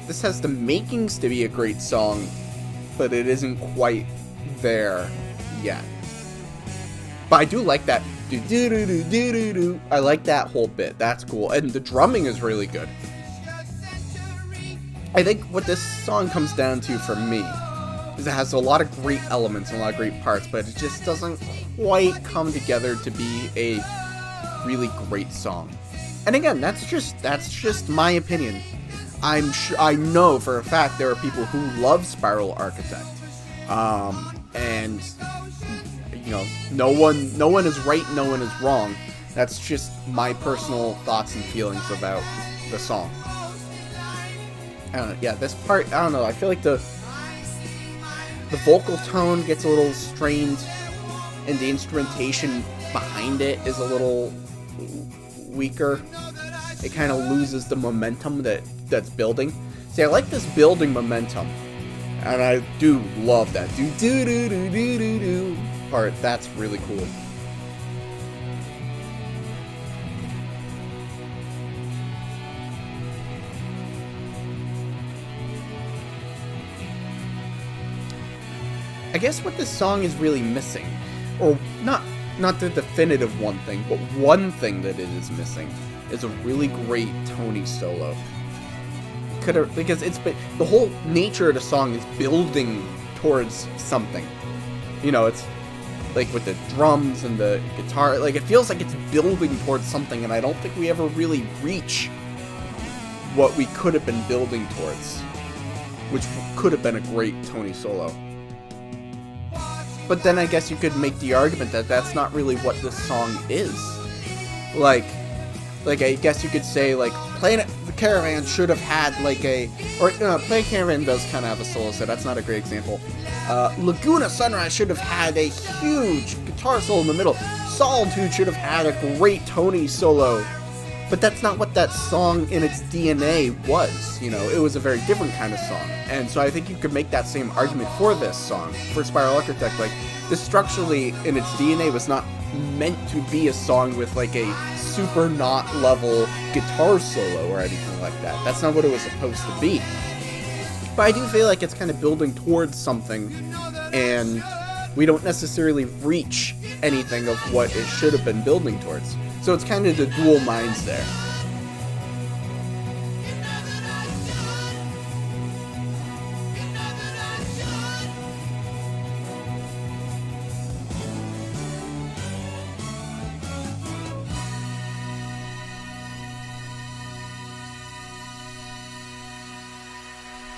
this has the makings to be a great song, but it isn't quite there yet. But I do like that do-do-do-do-do-do. I like that whole bit. That's cool. And the drumming is really good. I think what this song comes down to for me is it has a lot of great elements and a lot of great parts, but it just doesn't quite come together to be a really great song. And again, that's just my opinion. I know for a fact there are people who love Spiral Architect, and you know, no one is right, no one is wrong. That's just my personal thoughts and feelings about the song. I don't know. Yeah, this part, I don't know. I feel like the vocal tone gets a little strained, and the instrumentation behind it is a little weaker. It kind of loses the momentum that's building. See, I like this building momentum, and I do love that do-do-do-do-do-do part. That's really cool. I guess what this song is really missing, or not the definitive one thing, but one thing that it is missing, is a really great Tony solo. Because the whole nature of the song is building towards something. You know, it's like with the drums and the guitar, like it feels like it's building towards something, and I don't think we ever really reach what we could have been building towards, which could have been a great Tony solo. But then I guess you could make the argument that that's not really what this song is. Like I guess you could say, like, Planet the Caravan should have had, like, Planet Caravan does kind of have a solo, so that's not a great example. Laguna Sunrise should have had a huge guitar solo in the middle. Solitude should have had a great Tony solo. But that's not what that song in its DNA was, you know, it was a very different kind of song. And so I think you could make that same argument for this song, for Spiral Architect. Like, this structurally in its DNA was not meant to be a song with like a super knot level guitar solo or anything like that. That's not what it was supposed to be. But I do feel like it's kind of building towards something, and we don't necessarily reach anything of what it should have been building towards. So it's kind of the dual minds there.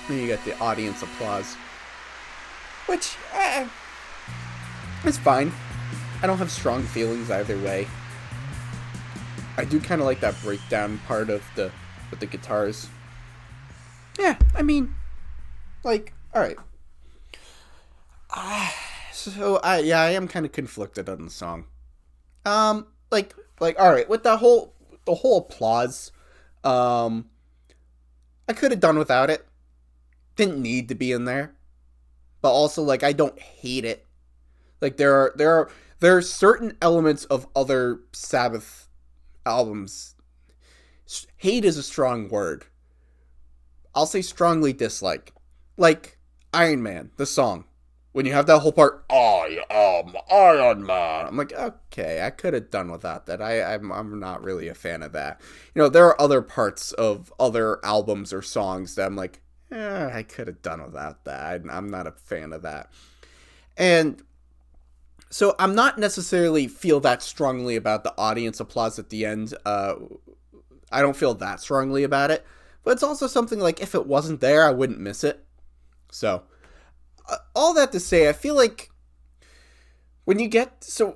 Then you get the audience applause, which it's fine. I don't have strong feelings either way. I do kind of like that breakdown part of with the guitars. Yeah, I mean, like, all right. I am kind of conflicted on the song. Like, all right, with the whole applause, I could have done without it. Didn't need to be in there, but also, like, I don't hate it. Like, there are certain elements of other Sabbath albums. Hate is a strong word. I'll say strongly dislike. Like, Iron Man, the song. When you have that whole part, I am Iron Man. I'm like, okay, I could have done without that. I'm not really a fan of that. You know, there are other parts of other albums or songs that I'm like, I could have done without that. I'm not a fan of that. And so I'm not necessarily feel that strongly about the audience applause at the end. I don't feel that strongly about it. But it's also something like, if it wasn't there, I wouldn't miss it. So, all that to say, I feel like when you get... So,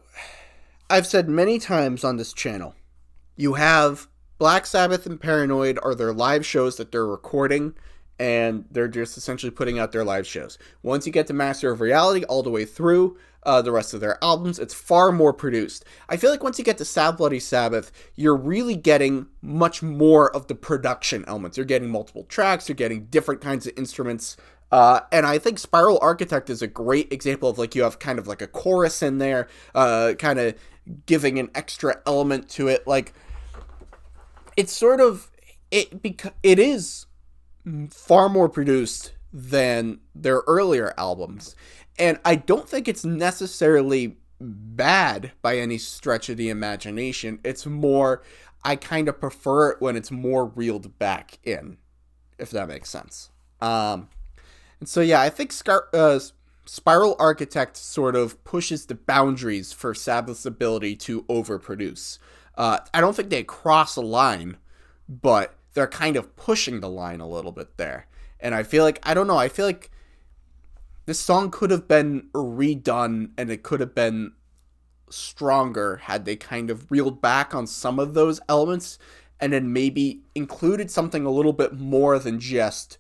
I've said many times on this channel, you have Black Sabbath and Paranoid are their live shows that they're recording, and they're just essentially putting out their live shows. Once you get to Master of Reality all the way through the rest of their albums, it's far more produced. I feel like once you get to Sabbath Bloody Sabbath, you're really getting much more of the production elements. You're getting multiple tracks, you're getting different kinds of instruments, and I think Spiral Architect is a great example of, like, you have kind of like a chorus in there, kind of giving an extra element to it. Like, it's sort of, it is far more produced than their earlier albums. And I don't think it's necessarily bad by any stretch of the imagination. It's more, I kind of prefer it when it's more reeled back in, if that makes sense. And so, yeah, I think Spiral Architect sort of pushes the boundaries for Sabbath's ability to overproduce. I don't think they cross a line, but they're kind of pushing the line a little bit there. And I feel like, I don't know, I feel like this song could have been redone and it could have been stronger had they kind of reeled back on some of those elements and then maybe included something a little bit more than just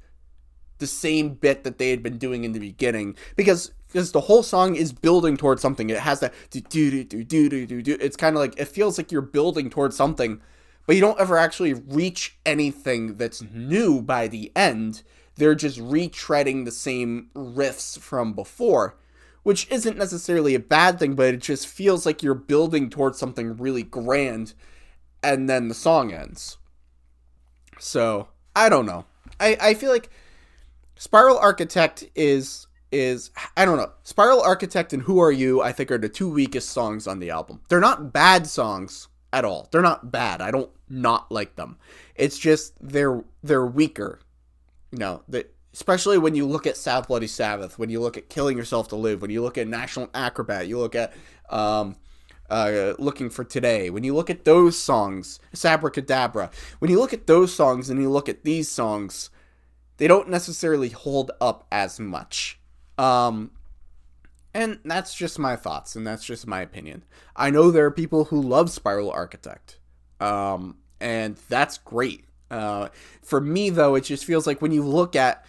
the same bit that they had been doing in the beginning. Because the whole song is building towards something. It has that do-do-do-do-do-do-do. It's kind of like, it feels like you're building towards something, but you don't ever actually reach anything that's new by the end. They're just retreading the same riffs from before, which isn't necessarily a bad thing, but it just feels like you're building towards something really grand, and then the song ends. So, I don't know. I feel like Spiral Architect is I don't know. Spiral Architect and Who Are You, I think, are the two weakest songs on the album. They're not bad songs at all. They're not bad. I don't not like them. It's just they're weaker. You know, especially when you look at Sabbath Bloody Sabbath, when you look at Killing Yourself to Live, when you look at National Acrobat, you look at Looking for Today, when you look at those songs, Sabbra Cadabra, when you look at those songs and you look at these songs, they don't necessarily hold up as much. And that's just my thoughts, and that's just my opinion. I know there are people who love Spiral Architect, and that's great. For me, though, it just feels like when you look at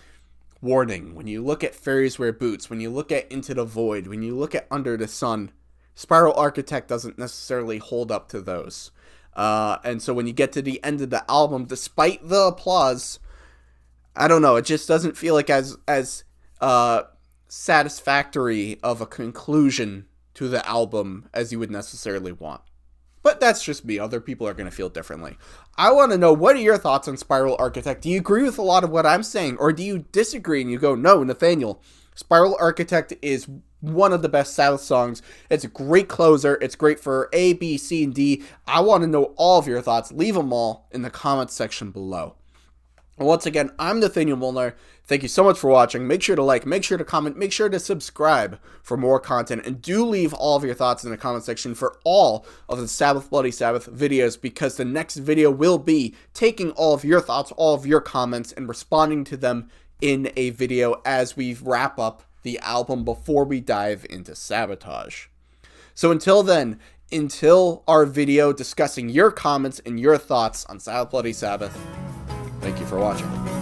Warning, when you look at Fairies Wear Boots, when you look at Into the Void, when you look at Under the Sun, Spiral Architect doesn't necessarily hold up to those. And so when you get to the end of the album, despite the applause, I don't know, it just doesn't feel like as satisfactory of a conclusion to the album as you would necessarily want. But that's just me. Other people are going to feel differently. I want to know, what are your thoughts on Spiral Architect? Do you agree with a lot of what I'm saying? Or do you disagree and you go, no, Nathaniel, Spiral Architect is one of the best Sabbath songs. It's a great closer. It's great for A, B, C, and D. I want to know all of your thoughts. Leave them all in the comments section below. And once again, I'm Nathanael Molnár. Thank you so much for watching. Make sure to like, make sure to comment, make sure to subscribe for more content, and do leave all of your thoughts in the comment section for all of the Sabbath Bloody Sabbath videos, because the next video will be taking all of your thoughts, all of your comments, and responding to them in a video as we wrap up the album before we dive into Sabotage. So until then, until our video discussing your comments and your thoughts on Sabbath Bloody Sabbath, thank you for watching.